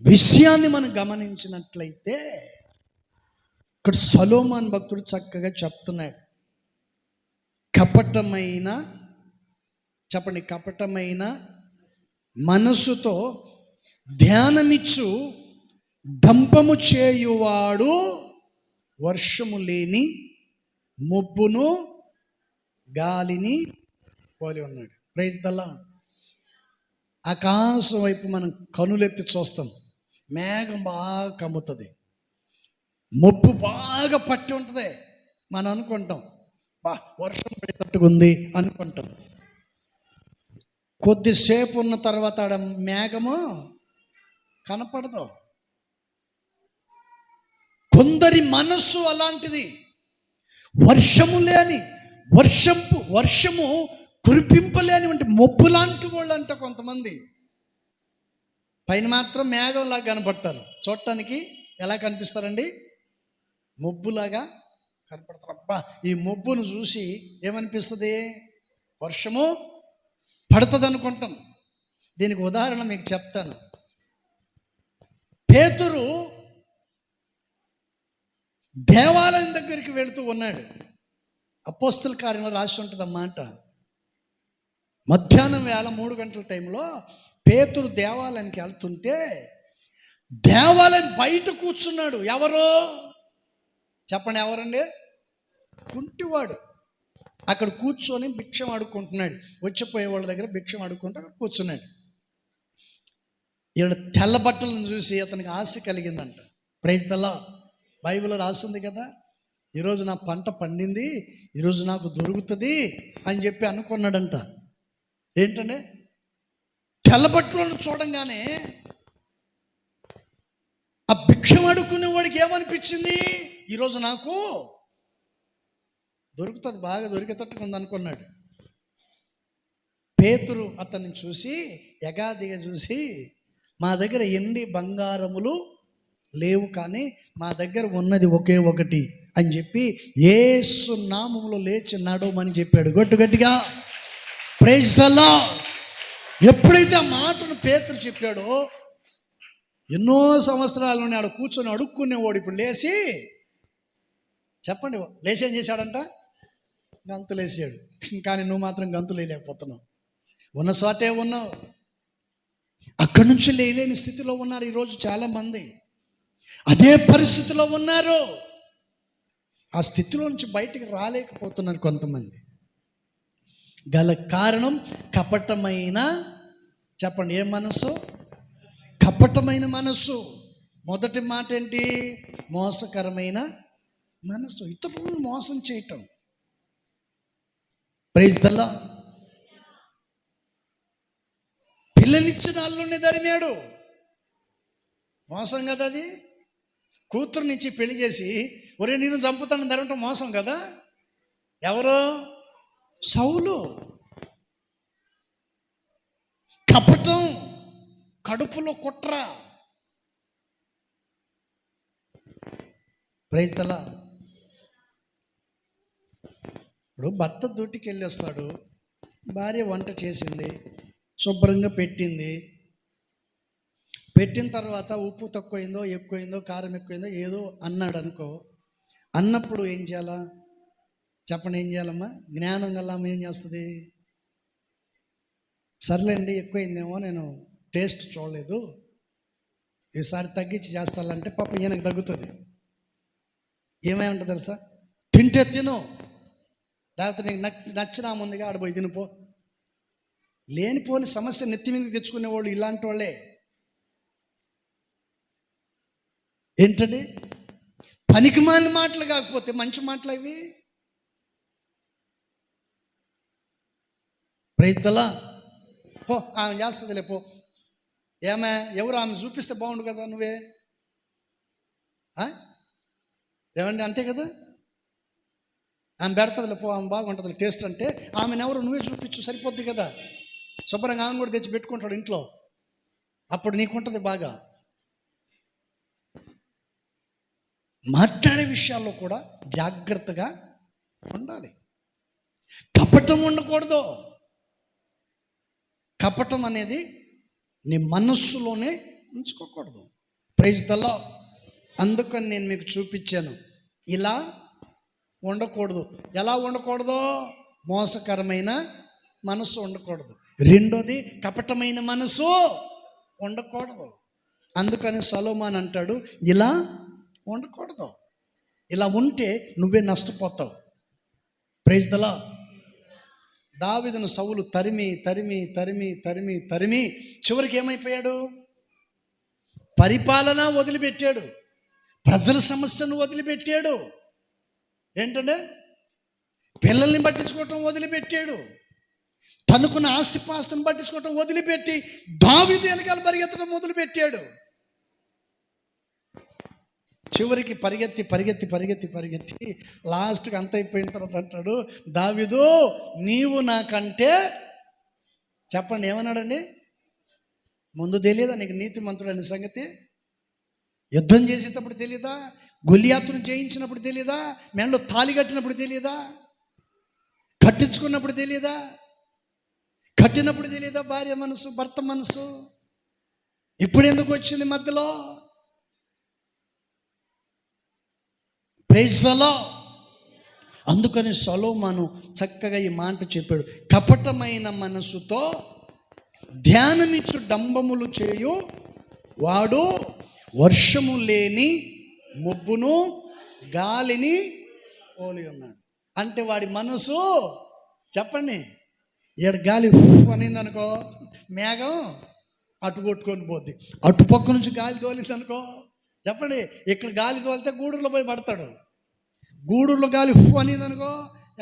విషయాన్ని మనం గమనించినట్లయితే ఇక్కడ సొలొమోను భక్తుడు చక్కగా చెప్తున్నాడు. కపటమైన మనస్సుతో ధ్యానమిచ్చు డంపము చేయువాడు వర్షము లేని మొబ్బును గాలిని పోలి ఉన్నాడు. Praise the lord. ఆకాశం వైపు మనం కనులెత్తి చూస్తాం, మేఘం బాగా కమ్ముతుంది, మొబ్బు బాగా పట్టి ఉంటుంది. మనం అనుకుంటాం, వర్షం పడేటట్టుగా ఉంది అనుకుంటాం. కొద్దిసేపు ఉన్న తర్వాత ఆడ మేఘము కనపడదు. కొందరి మనస్సు అలాంటిది. వర్షము కురిపింపలేని మొబ్బు లాంటి వాళ్ళు అంట కొంతమంది. పైన మాత్రం మేఘంలాగా కనపడతారు, చూడటానికి ఎలా కనిపిస్తారండి? మొబ్బులాగా కనపడతారు. అబ్బా, ఈ మొబ్బును చూసి ఏమనిపిస్తుంది? వర్షము పడుతుంది అనుకుంటాం. దీనికి ఉదాహరణ మీకు చెప్తాను. పేతురు దేవాలయం దగ్గరికి వెళుతూ ఉన్నాడు. అపోస్తల కార్యంలో రాసి ఉంటుంది అన్నమాట. మధ్యాహ్నం వేళ 3 గంటల టైంలో పేతురు దేవాలయానికి వెళ్తుంటే దేవాలయం బయట కూర్చున్నాడు. ఎవరు చెప్పండి? ఎవరండి? కుంటివాడు. అక్కడ కూర్చొని భిక్షం అడుక్కుంటున్నాడు. వచ్చిపోయే వాళ్ళ దగ్గర భిక్షం అడుక్కుంటూ అక్కడ కూర్చున్నాడు. ఈయన తెల్ల బట్టలను చూసి అతనికి ఆశ కలిగిందంట. Praise the lord. బైబిల్లో రాస్తుంది కదా, ఈరోజు నా పంట పండింది, ఈరోజు నాకు దొరుకుతుంది అని చెప్పి అనుకున్నాడంట. ఏంటంటే తెల్ల బట్టలను చూడంగానే ఆ భిక్షం అడుక్కునే వాడికి ఏమనిపించింది? ఈరోజు నాకు దొరుకుతుంది, బాగా దొరికేటట్టుగా ఉంది అనుకున్నాడు. పేతురు అతన్ని చూసి ఎగాదిగా చూసి, మా దగ్గర ఎండి బంగారములు లేవు, కానీ మా దగ్గర ఉన్నది ఒకే ఒకటి అని చెప్పి యేసు నామములో లేచి నడవమని చెప్పాడు. గట్టిగా ప్రైజ్ ది లార్డ్. ఎప్పుడైతే ఆ మాటను పేతురు చెప్పాడో, ఎన్నో సంవత్సరాలను ఆడ కూర్చొని అడుక్కునేవాడు ఇప్పుడు లేచి, చెప్పండి, లేచి ఏం చేశాడంట? గంతులేసాడు. కానీ నువ్వు మాత్రం గంతులు వేయలేకపోతున్నావు. ఉన్న చోటే ఉన్నావు. అక్కడి నుంచి లేలేని స్థితిలో ఉన్నారు ఈరోజు చాలామంది. అదే పరిస్థితిలో ఉన్నారు. ఆ స్థితిలో నుంచి బయటికి రాలేకపోతున్నారు కొంతమంది. గల కారణం కపటమైన, చెప్పండి, ఏ మనసు? కపటమైన మనసు. మొదటి మాట ఏంటి? మోసకరమైన మనసు, ఇతరులను మోసం చేయటం. Praise the lord. పిల్లనిచ్చిన అల్లుడిని తరిమాడు. మోసం కదా అది. కూతురునిచ్చి పెళ్లి చేసి ఒరే నేను చంపుతాను తరగటం మోసం కదా. ఎవరు? సౌలు. కపటం, కడుపులో కుట్ర. Praise the lord. ఇప్పుడు భర్త డ్యూటీకి వెళ్ళి వస్తాడు, భార్య వంట చేసింది, శుభ్రంగా పెట్టింది. పెట్టిన తర్వాత ఉప్పు తక్కువైందో ఎక్కువైందో కారం ఎక్కువైందో ఏదో అన్నాడు అనుకో. అన్నప్పుడు ఏం చేయాలా చెప్పండి? ఏం చేయాలమ్మా? జ్ఞానం గల ఆమె ఏం చేస్తుంది? సర్లేండి ఎక్కువైందేమో, నేను టేస్ట్ చూడలేదు, ఈసారి తగ్గించి చేస్తానంటే పాప ఈయనకు తగ్గుతుంది. ఏమై ఉంటుంది తెలుసా? తింటే తిను, లేకపోతే నీకు నచ్చిన ముందుగా ఆడపోయి తినిపో. లేనిపోని సమస్య నెత్తి మీదకి తెచ్చుకునేవాళ్ళు ఇలాంటి వాళ్ళే. ఏంటండి? పనికిమాలిన మాటలు కాకపోతే మంచి మాటలు అవి. Praise the lord. పో, ఆమె చేస్తుందిలే పో. ఏమే ఎవరు ఆమె చూపిస్తే బాగుండు కదా నువ్వే. ఏమండి? అంతే కదా. ఆమె పెడతదిలే పో, ఆమె బాగుంటుంది టేస్ట్ అంటే. ఆమెను ఎవరు నువ్వే చూపించు, సరిపోద్ది కదా. శుభ్రంగా ఆమెను కూడా తెచ్చి పెట్టుకుంటాడు ఇంట్లో, అప్పుడు నీకుంటుంది బాగా. మాట్లాడే విషయాల్లో కూడా జాగ్రత్తగా ఉండాలి. కపటం ఉండకూడదు. కపటం అనేది నీ మనస్సులోనే ఉంచుకోకూడదు. Praise the lord. అందుకని నేను మీకు చూపించాను, ఇలా ఉండకూడదు. ఎలా ఉండకూడదు? మోసకరమైన మనసు ఉండకూడదు. రెండోది కపటమైన మనసు ఉండకూడదు. అందుకని సొలొమోను అంటాడు, ఇలా ఉండకూడదు. ఇలా ఉంటే నువ్వే నష్టపోతావు. Praise the lord. దావీదును సౌలు తరిమి తరిమి తరిమి తరిమి తరిమి చివరికి ఏమైపోయాడు? పరిపాలన వదిలిపెట్టాడు, ప్రజల సమస్యను వదిలిపెట్టాడు. ఏంటంటే పిల్లల్ని పట్టించుకోవటం వదిలిపెట్టాడు, తనకున్న ఆస్తిపాస్తుని పట్టించుకోవటం వదిలిపెట్టి దావీదు వెనకాల పరిగెత్తడం మొదలుపెట్టాడు. చివరికి పరిగెత్తి పరిగెత్తి పరిగెత్తి పరిగెత్తి లాస్ట్కి అంత అయిపోయిన తర్వాత అంటాడు, దావీదు నీవు నాకంటే, చెప్పండి ఏమన్నాడండి? ముందు తెలియదా నీకు నీతిమంతుడు అనే సంగతి? యుద్ధం చేసేటప్పుడు తెలియదా? గొలియాతును జయించినప్పుడు తెలియదా? మెడలో తాళి కట్టినప్పుడు తెలియదా? కట్టించుకున్నప్పుడు తెలియదా? కట్టినప్పుడు తెలియదా? భార్య మనసు, భర్త మనసు ఇప్పుడు ఎందుకు వచ్చింది మధ్యలో? Praise the lord. అందుకని సొలొమోను చక్కగా ఈ మాట చెప్పాడు, కపటమైన మనసుతో ధ్యానమిచ్చు డంబములు చేయు వాడు వర్షము లేని మబ్బును గాలిని పోలి ఉన్నాడు. అంటే వాడి మనసు, చెప్పండి, ఈడ గాలి అనింది అనుకో, మేఘం అటు కొట్టుకొని పోద్ది. అటుపక్క నుంచి గాలి తోలింది అనుకో, చెప్పండి, ఇక్కడ గాలి తోలితే గూడూరులో పోయి పడతాడు. గూడూరులో గాలి అనింది అనుకో,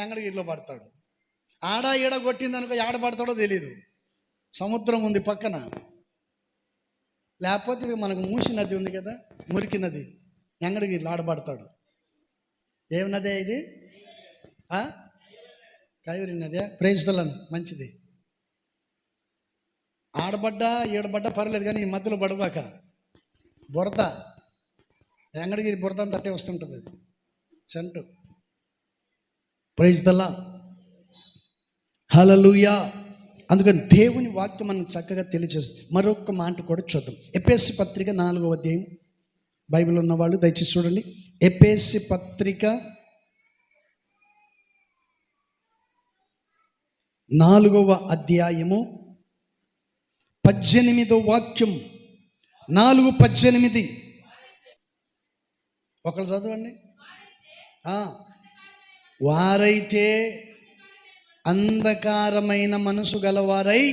ఎంగడగిరిలో పడతాడు. ఆడ ఈడ కొట్టింది అనుకో, ఆడ పడతాడో తెలీదు. సముద్రం ఉంది పక్కన, లేకపోతే ఇది మనకు మూసి నది ఉంది కదా, మురికి నది, ఎంగడగిరిలో ఆడబడతాడు. ఏమి నదే ఇది? కావేరి నదే. Praise the lord. మంచిది. ఆడబడ్డా ఈడబడ్డా పర్లేదు, కానీ ఈ మధ్యలో పడబాక. బురద, ఎంగడగిరి బురద తట్టే వస్తుంటుంది అది scent. Praise the lord. Hallelujah. అందుకని దేవుని వాక్యం మనం చక్కగా తెలియజేస్తుంది. మరొక మాట కూడా చూద్దాం. ఎఫెసీ పత్రిక 4వ అధ్యాయం. బైబిల్ ఉన్నవాళ్ళు దయచేసి చూడండి. ఎఫెసీ పత్రిక 4వ అధ్యాయము 18వ వాక్యం. 4:18. ఒకళ్ళు చదవండి. వారైతే అంధకారమైన మనసు గలవారై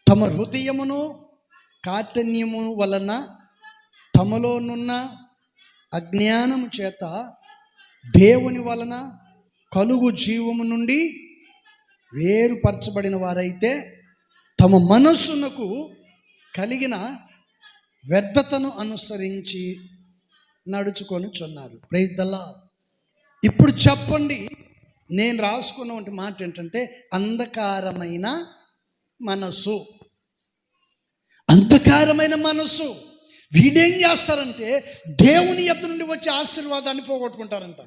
తమ హృదయమును కాఠిన్యము వలన తమలోనున్న అజ్ఞానము చేత దేవుని వలన కలుగు జీవము నుండి వేరుపరచబడిన వారైతే తమ మనస్సునకు కలిగిన వ్యర్థతను అనుసరించి నడుచుకొనుచున్నారు. Praise the lord. ఇప్పుడు చెప్పండి, నేను రాసుకున్న మాట ఏంటంటే అంధకారమైన మనస్సు. అంధకారమైన మనస్సు. వీళ్ళేం చేస్తారంటే దేవుని యొద్ద నుండి వచ్చే ఆశీర్వాదాన్ని పోగొట్టుకుంటారంట.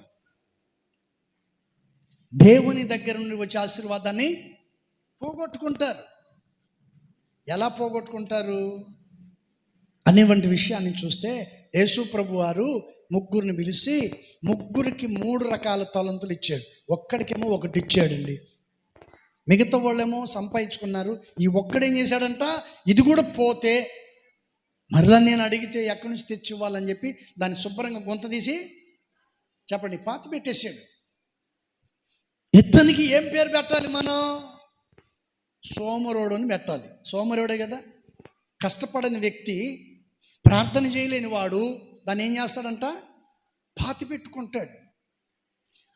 దేవుని దగ్గర నుండి వచ్చే ఆశీర్వాదాన్ని పోగొట్టుకుంటారు. ఎలా పోగొట్టుకుంటారు అనేటువంటి విషయాన్ని చూస్తే యేసు ప్రభు వారు ముగ్గురిని పిలిచి ముగ్గురికి 3 రకాల తలంతులు ఇచ్చాడు. ఒక్కడికేమో ఒకటి ఇచ్చాడండి. మిగతా వాళ్ళేమో సంపాదించుకున్నారు. ఈ ఒక్కడేం చేశాడంట, ఇది కూడా పోతే మరలా నేను అడిగితే ఎక్కడి నుంచి తెచ్చి ఇవ్వాలని చెప్పి దాన్ని శుభ్రంగా గుంత తీసి చెప్పండి పాతి పెట్టేశాడు. ఇతనికి ఏం పేరు పెట్టాలి మనం? సోమరోడు అని పెట్టాలి. సోమరోడే కదా. కష్టపడని వ్యక్తి, ప్రార్థన చేయలేని వాడు దాన్ని ఏం చేస్తాడంట, పాతి పెట్టుకుంటాడు.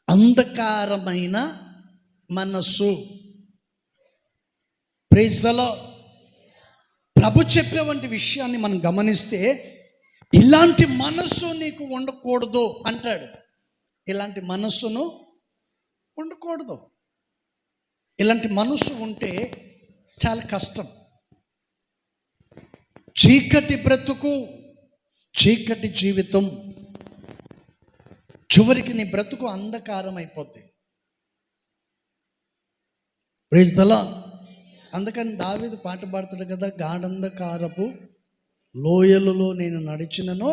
అంధకారమైన మనస్సు. Praise the lord. ప్రభు చెప్పేవంటి విషయాన్ని మనం గమనిస్తే ఇలాంటి మనస్సు నీకు ఉండకూడదు అంటాడు. ఇలాంటి మనస్సును ఉండకూడదు. ఇలాంటి మనస్సు ఉంటే చాలా కష్టం. చీకటి బ్రతుకు, చీకటి జీవితం, చివరికి నీ బ్రతుకు అంధకారం అయిపోద్ది. Praise the lord. అందుకని దావీదు పాట పాడుతాడు కదా, గాఢంధకారపు లోయలలో నేను నడిచినను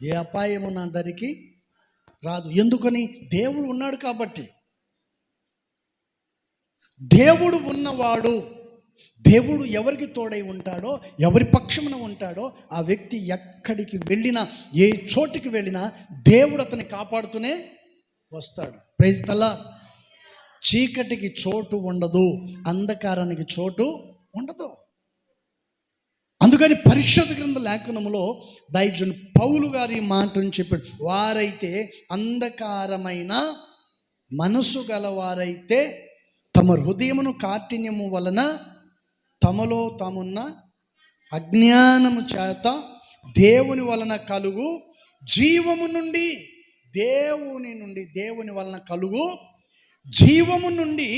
ఏ అపాయము నా దరికి రాదు. ఎందుకని? దేవుడు ఉన్నాడు కాబట్టి. దేవుడు ఉన్నవాడు, దేవుడు ఎవరికి తోడై ఉంటాడో, ఎవరి పక్షమున ఉంటాడో ఆ వ్యక్తి ఎక్కడికి వెళ్ళినా, ఏ చోటికి వెళ్ళినా దేవుడు అతన్ని కాపాడుతూనే వస్తాడు. Praise the lord. చీకటికి చోటు ఉండదు, అంధకారానికి చోటు ఉండదు. అందుకని పరిశుద్ధ గ్రంథ లేఖనములో దైవజనుడు పౌలు గారు ఈ మాటను చెప్పాడు. వారైతే అంధకారమైన మనసు గలవారైతే తమ హృదయమును కాఠిన్యము వలన తమలో తామున్న అజ్ఞానము చేత దేవుని వలన కలుగు జీవము నుండి, దేవుని వలన కలుగు జీవము నుండి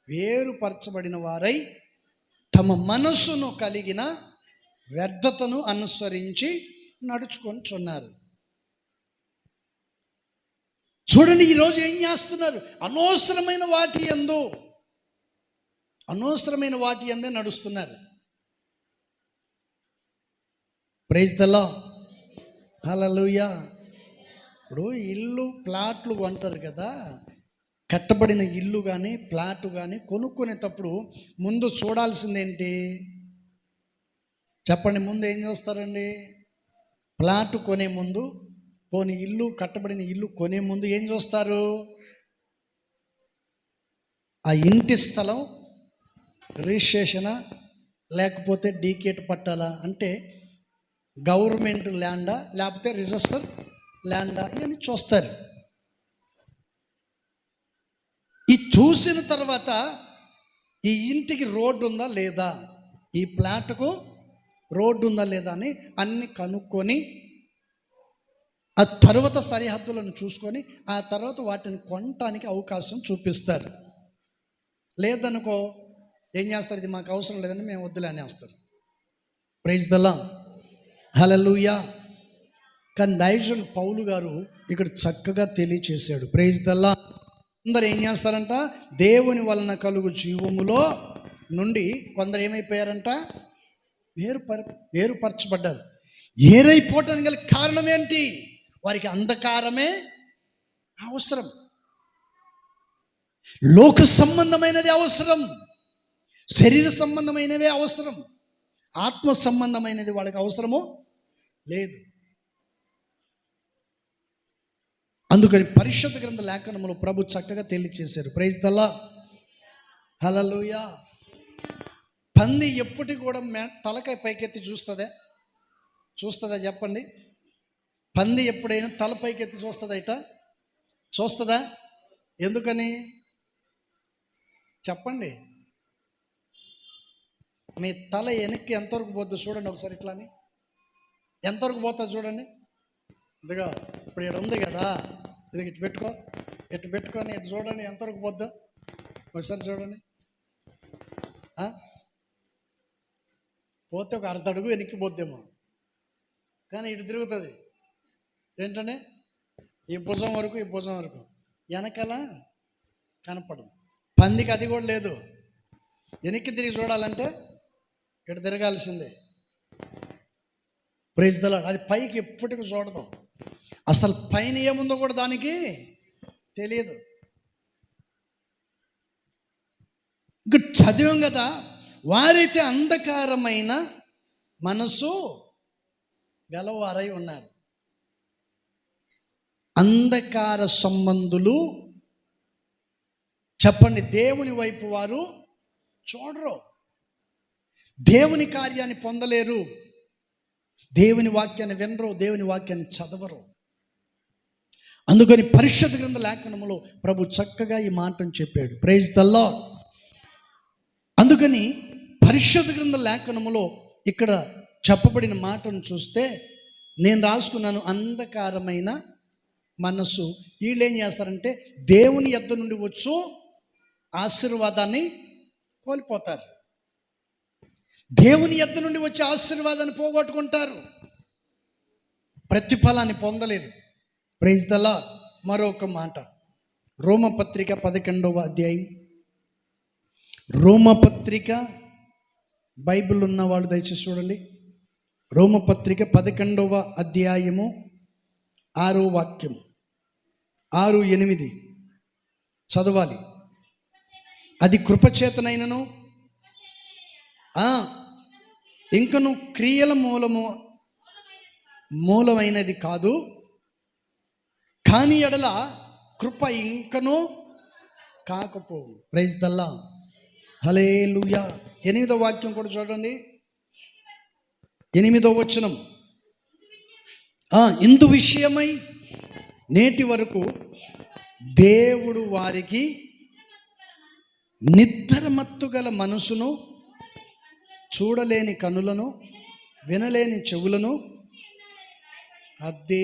వేరుపరచబడిన వారై తమ మనస్సును కలిగిన వ్యర్థతను అనుసరించి నడుచుకొనిచున్నారు. చూడండి, ఈరోజు ఏం చేస్తున్నారు? అనవసరమైన వాటి యందే నడుస్తున్నారు. Praise the lord. హల్లెలూయా. ఇప్పుడు ఇల్లు ప్లాట్లు కొంటారు కదా, కట్టబడిన ఇల్లు కానీ ప్లాట్ కానీ కొనుక్కునేటప్పుడు ముందు చూడాల్సిందేంటి చెప్పండి? ముందు ఏం చూస్తారండి? ప్లాట్ కొనే ముందు, పోనీ ఇల్లు కట్టబడిన ఇల్లు కొనే ముందు ఏం చూస్తారు? ఆ ఇంటి స్థలం రిజిస్ట్రేషనా లేకపోతే డీకేట్ పట్టాలా, అంటే గవర్నమెంట్ ల్యాండా లేకపోతే రిజిస్టర్ ల్యాండా అని చూస్తారు. ఈ చూసిన తర్వాత ఈ ఇంటికి రోడ్డు ఉందా లేదా, ఈ ప్లాట్కు రోడ్డు ఉందా లేదా అని అన్ని కనుక్కొని ఆ తర్వాత సరిహద్దులను చూసుకొని ఆ తర్వాత వాటిని కొనటానికి అవకాశం చూపిస్తారు. లేదనుకో ఏం చేస్తారు? ఇది మాకు అవసరం లేదని మేము వద్దులే అనేస్తారు. Praise the lord. హల్లెలూయా. కానీ దైవజనుడు పౌలు గారు ఇక్కడ చక్కగా తెలియచేశాడు. Praise the lord. అందరు ఏం చేస్తారంట? దేవుని వలన కలుగు జీవములో నుండి కొందరు ఏమైపోయారంట? వేరుపరచబడ్డారు. ఏరైపోవటానికి గల కారణం ఏంటి? వారికి అంధకారమే అవసరం, లోక సంబంధమైనది అవసరం, శరీర సంబంధమైనవే అవసరం, ఆత్మ సంబంధమైనది వాళ్ళకి అవసరము లేదు. అందుకని పరిశుద్ధ గ్రంథ లేఖనములో ప్రభు చక్కగా తెలియచేశారు. Praise the lord. హల్లెలూయా. పంది ఎప్పటికి కూడా తలకాయ పైకెత్తి చూస్తుందా చెప్పండి? పంది ఎప్పుడైనా తల పైకెత్తి చూస్తుందా? ఎందుకని చెప్పండి? మీ తల వెనక్కి ఎంతవరకు పోతుందో చూడండి ఒకసారి. ఇట్లాని ఎంతవరకు పోతుంది చూడండి. ఇదిగో ఇప్పుడు ఇక్కడ ఉంది కదా, ఇది ఇటు పెట్టుకో, ఇటు పెట్టుకొని ఇటు చూడండి ఎంతవరకు పోద్దో ఒకసారి చూడండి. పోతే ఒక అర్ధ అడుగు వెనక్కి పోద్దేమో, కానీ ఇటు తిరుగుతుంది. ఏంటంటే ఈ భుజం వరకు, ఈ భుజం వరకు, వెనకాల కనపడదు. పందికి అది కూడా లేదు. వెనక్కి తిరిగి చూడాలంటే ఇటు తిరగాల్సిందే. Praise the lord. అది పైకి ఎప్పటికీ చూడదు. అసలు పైన ఏముందో కూడా దానికి తెలియదు. ఇంకా చదివాం కదా, వారైతే అంధకారమైన మనసు గలవారై ఉన్నారు. అంధకార సంబంధులు చెప్పండి, దేవుని వైపు వారు చూడరు, దేవుని కార్యాన్ని పొందలేరు, దేవుని వాక్యాన్ని వినరు, దేవుని వాక్యాన్ని చదవరు. అందుకని పరిశుద్ధ గ్రంథ లేఖనములో ప్రభు చక్కగా ఈ మాటను చెప్పాడు. Praise the lord. అందుకని పరిశుద్ధ గ్రంథ లేఖనములో ఇక్కడ చెప్పబడిన మాటను చూస్తే నేను రాసుకున్నాను, అంధకారమైన మనస్సు. వీళ్ళు ఏం చేస్తారంటే దేవుని యొద్ద నుండి వచ్చు ఆశీర్వాదాన్ని కోల్పోతారు. దేవుని యొద్ద నుండి వచ్చే ఆశీర్వాదాన్ని పోగొట్టుకుంటారు, ప్రతిఫలాన్ని పొందలేరు. Praise the lord. మరొక మాట, రోమపత్రిక 11వ అధ్యాయం. రోమపత్రిక బైబిల్ ఉన్న వాళ్ళు దయచేసి చూడండి. రోమపత్రిక 11వ అధ్యాయము 6వ వాక్యం, 6-8 చదవాలి. అది కృపచేతనైనను ఇంకను క్రియల మూలమైనది కాదు, కానీ ఎడల కృప ఇంకను కాకపోవు. Praise the lord. హల్లెలూయా. 8వ వాక్యం కూడా చూడండి, 8వ వచనం. ఇందు విషయమై నేటి వరకు దేవుడు వారికి నిద్రమత్తు గల మనసును, చూడలేని కనులను, వినలేని చెవులను అది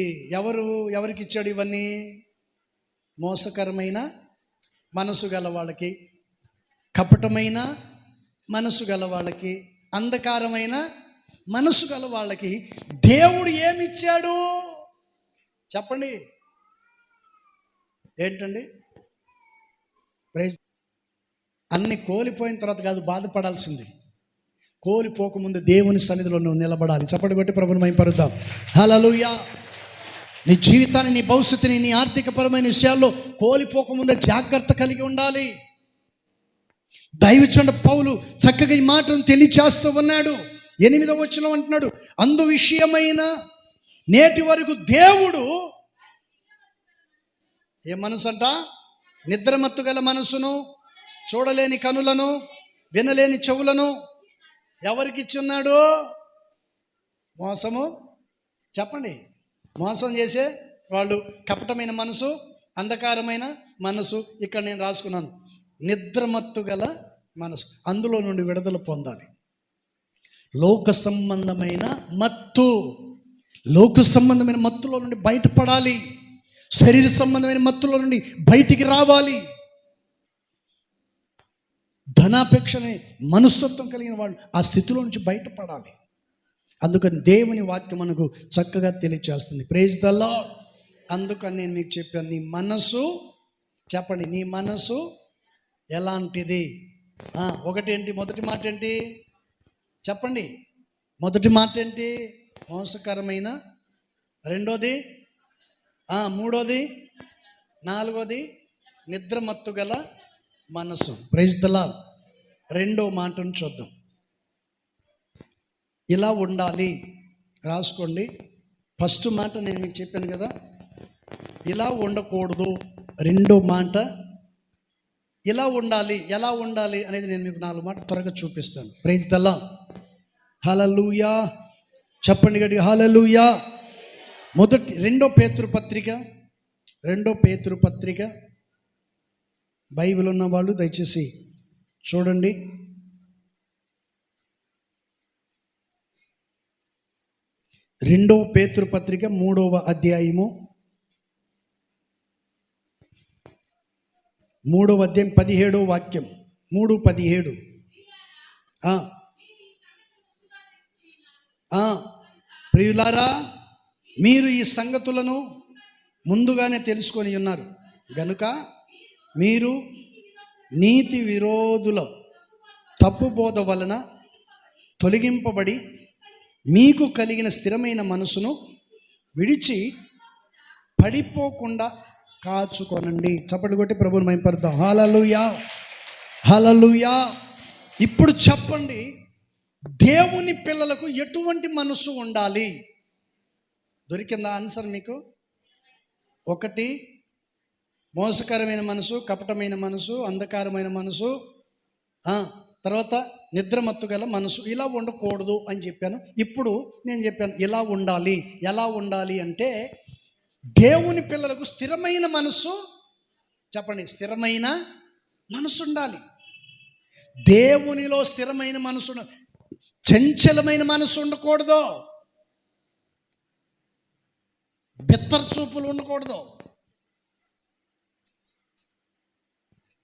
ఎవరికి ఇచ్చాడు ఇవన్నీ? మోసకరమైన మనసు గల వాళ్ళకి, కపటమైన మనసు గల వాళ్ళకి, అంధకారమైన మనసు గల వాళ్ళకి దేవుడు ఏమిచ్చాడు చెప్పండి? ఏంటండి? ప్రైజ్. అన్ని కోల్పోయిన తర్వాత కాదు బాధపడాల్సింది, కోల్పోకముందు దేవుని సన్నిధిలో నువ్వు నిలబడాలి. చప్పటి కొట్టి ప్రభువుని మహిమపరుద్దాం. హల్లెలూయా. నీ జీవితాన్ని, నీ భవిష్యత్తుని, నీ ఆర్థికపరమైన విషయాల్లో కోల్పోకముందే జాగ్రత్త కలిగి ఉండాలి. దైవజనుడు పౌలు చక్కగా ఈ మాటను తెలియచేస్తూ ఉన్నాడు. 8వ వచనం అంటున్నాడు, అందు విషయమైన నేటి వరకు దేవుడు ఏ మనసు అంట? నిద్రమత్తు గల మనసును, చూడలేని కనులను, వినలేని చెవులను ఎవరికి ఇచ్చున్నాడు? మోసము చెప్పండి, మోసం చేసే వాళ్ళు, కపటమైన మనసు, అంధకారమైన మనసు. ఇక్కడ నేను రాసుకున్నాను, నిద్రమత్తు గల మనసు. అందులో నుండి విడుదల పొందాలి. లోక సంబంధమైన మత్తు, లోక సంబంధమైన మత్తులో నుండి బయటపడాలి. శరీర సంబంధమైన మత్తులో నుండి బయటికి రావాలి. ధనాపేక్షని మనస్తత్వం కలిగిన వాళ్ళు ఆ స్థితిలో నుంచి బయటపడాలి. అందుకని దేవుని వాక్యం మనకు చక్కగా తెలియచేస్తుంది. Praise the lord. అందుకని నేను మీకు చెప్పాను, నీ మనసు చెప్పండి, నీ మనసు ఎలాంటిది? ఒకటేంటి? మొదటి మాట ఏంటి చెప్పండి? మొదటి మాట ఏంటి? మోసకరమైన. రెండోది, మూడోది, నాలుగోది నిద్రమత్తు గల మనసు. Praise the lord. రెండో మాటను చూద్దాం. ఇలా ఉండాలి, రాసుకోండి. ఫస్ట్ మాట నేను మీకు చెప్పాను కదా, ఇలా ఉండకూడదు. రెండో మాట ఇలా ఉండాలి. ఎలా ఉండాలి అనేది నేను మీకు 4 మాటలు త్వరగా చూపిస్తాను. Praise the lord. హల్లెలూయా. చెప్పండి గట్టిగా హల్లెలూయా. రెండో పేతురు పత్రిక బైబిల్ ఉన్న వాళ్ళు దయచేసి చూడండి. రెండవ పేతురు పత్రిక 3వ అధ్యాయము 17వ వాక్యం. 3:17. ప్రియులారా, మీరు ఈ సంగతులను ముందుగానే తెలుసుకొని ఉన్నారు గనుక మీరు నీతి విరోధుల తప్పు బోధ వలన తొలగింపబడి మీకు కలిగిన స్థిరమైన మనసును విడిచి పడిపోకుండా కాచుకొనండి. చప్పట్లు కొట్టి ప్రభువుని మహిమపరుద్దాం. హల్లెలూయా, హల్లెలూయా. ఇప్పుడు చెప్పండి, దేవుని పిల్లలకు ఎటువంటి మనసు ఉండాలి? దొరికిందా ఆన్సర్ మీకు? 1, మోసకరమైన మనసు, కపటమైన మనసు, అంధకారమైన మనసు, తర్వాత నిద్రమత్తు గల మనసు. ఇలా ఉండకూడదు అని చెప్పాను. ఇప్పుడు నేను చెప్పాను ఇలా ఉండాలి. ఎలా ఉండాలి అంటే, దేవుని పిల్లలకు స్థిరమైన మనసు, చెప్పండి, స్థిరమైన మనసు ఉండాలి. దేవునిలో స్థిరమైన మనసు, చంచలమైన మనసు ఉండకూడదు. బిత్తర చూపులు ఉండకూడదు.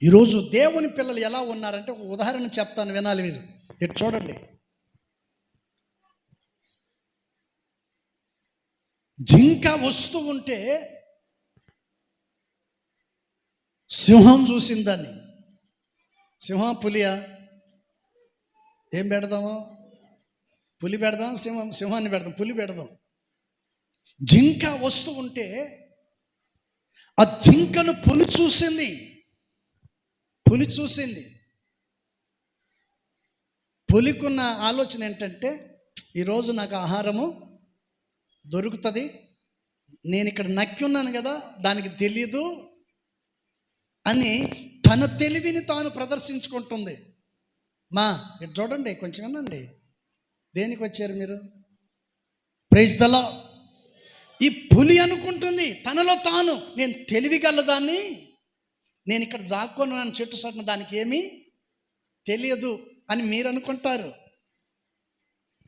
ఈరోజు దేవుని పిల్లలు ఎలా ఉన్నారంటే, ఒక ఉదాహరణ చెప్తాను, వినాలి మీరు. ఇటు చూడండి. జింక వస్తూ ఉంటే సింహం చూసింది దాన్ని. సింహం పులియా? ఏం పెడదాము? పులి పెడదాం, సింహాన్ని పెడదాం, పులి పెడదాం. జింక వస్తూ ఉంటే ఆ జింకను పులి చూసింది. పులికున్న ఆలోచన ఏంటంటే, ఈరోజు నాకు ఆహారము దొరుకుతుంది, నేను ఇక్కడ నక్కి ఉన్నాను కదా, దానికి తెలీదు అని తన తెలివిని తాను ప్రదర్శించుకుంటుంది. ఇటు చూడండి, కొంచెం వినండి. దేనికి వచ్చారు మీరు? Praise the lord. ఈ పులి అనుకుంటుంది తనలో తాను, నేను తెలివి గలదాన్ని, నేను ఇక్కడ జాక్కొని చెట్టు సట్న, దానికి ఏమీ తెలియదు అని మీరు అనుకుంటారు.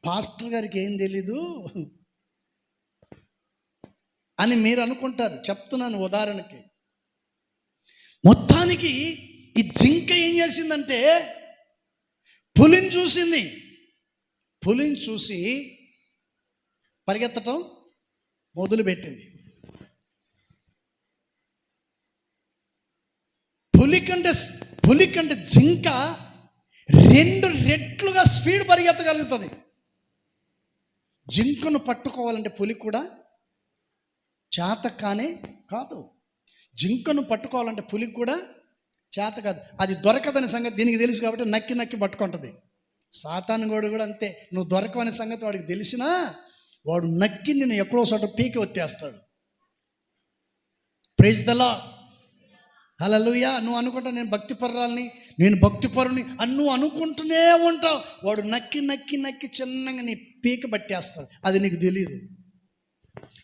పాస్టర్ గారికి ఏం తెలీదు అని మీరు అనుకుంటారు. చెప్తున్నాను ఉదాహరణకి. మొత్తానికి ఈ జింక ఏం చేసిందంటే, పులిని చూసింది. పులిని చూసి పరిగెత్తటం మొదలుపెట్టింది. పులి కంటే జింక 2 రెట్లుగా స్పీడ్ పరిగెత్తగలుగుతుంది. జింకను పట్టుకోవాలంటే పులి కూడా చేత కానే కాదు. జింకను పట్టుకోవాలంటే పులికి కూడా చేత కాదు. అది దొరకదని సంగతి దీనికి తెలుసు కాబట్టి నక్కి పట్టుకుంటుంది. సాతాను కూడా అంతే. నువ్వు దొరకవనే సంగతి వాడికి తెలిసినా వాడు నక్కి నిన్ను ఎక్కడో చోట పీకి వచ్చేస్తాడు. ప్రైజ్ ద లార్డ్, హల్లెలూయా. నువ్వు అనుకుంటా నేను భక్తిపరురాలని, నేను భక్తిపరుని అని నువ్వు అనుకుంటూనే ఉంటావు. వాడు నక్కి చిన్నగా నీ పీక పట్టేస్తాడు. అది నీకు తెలియదు.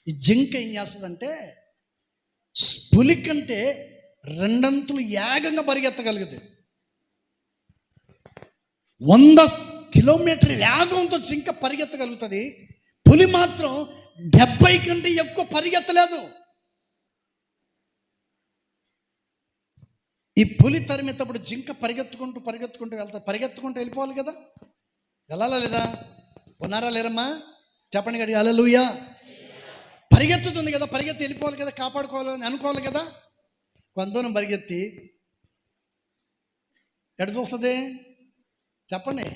ఈ జింక ఏం చేస్తుందంటే, పులి కంటే 2 అంతులు వేగంగా పరిగెత్తగలుగుతుంది. 100 కిలోమీటర్ వేగంతో జింక పరిగెత్తగలుగుతుంది. పులి మాత్రం 70 కంటే ఎక్కువ పరిగెత్తలేదు. ఈ పులి తరిమేటప్పుడు జింక పరిగెత్తుకుంటూ పరిగెత్తుకుంటూ వెళ్ళిపోవాలి కదా. వెళ్ళాలా లేదా? ఉన్నారా లేరమ్మా? చెప్పండి గడి హల్లెలూయా. పరిగెత్తుతుంది కదా, పరిగెత్తి వెళ్ళిపోవాలి కదా, కాపాడుకోవాలని అనుకోవాలి కదా. కొంత దూరం పరిగెత్తి ఎడ చూస్తుంది? చెప్పండి.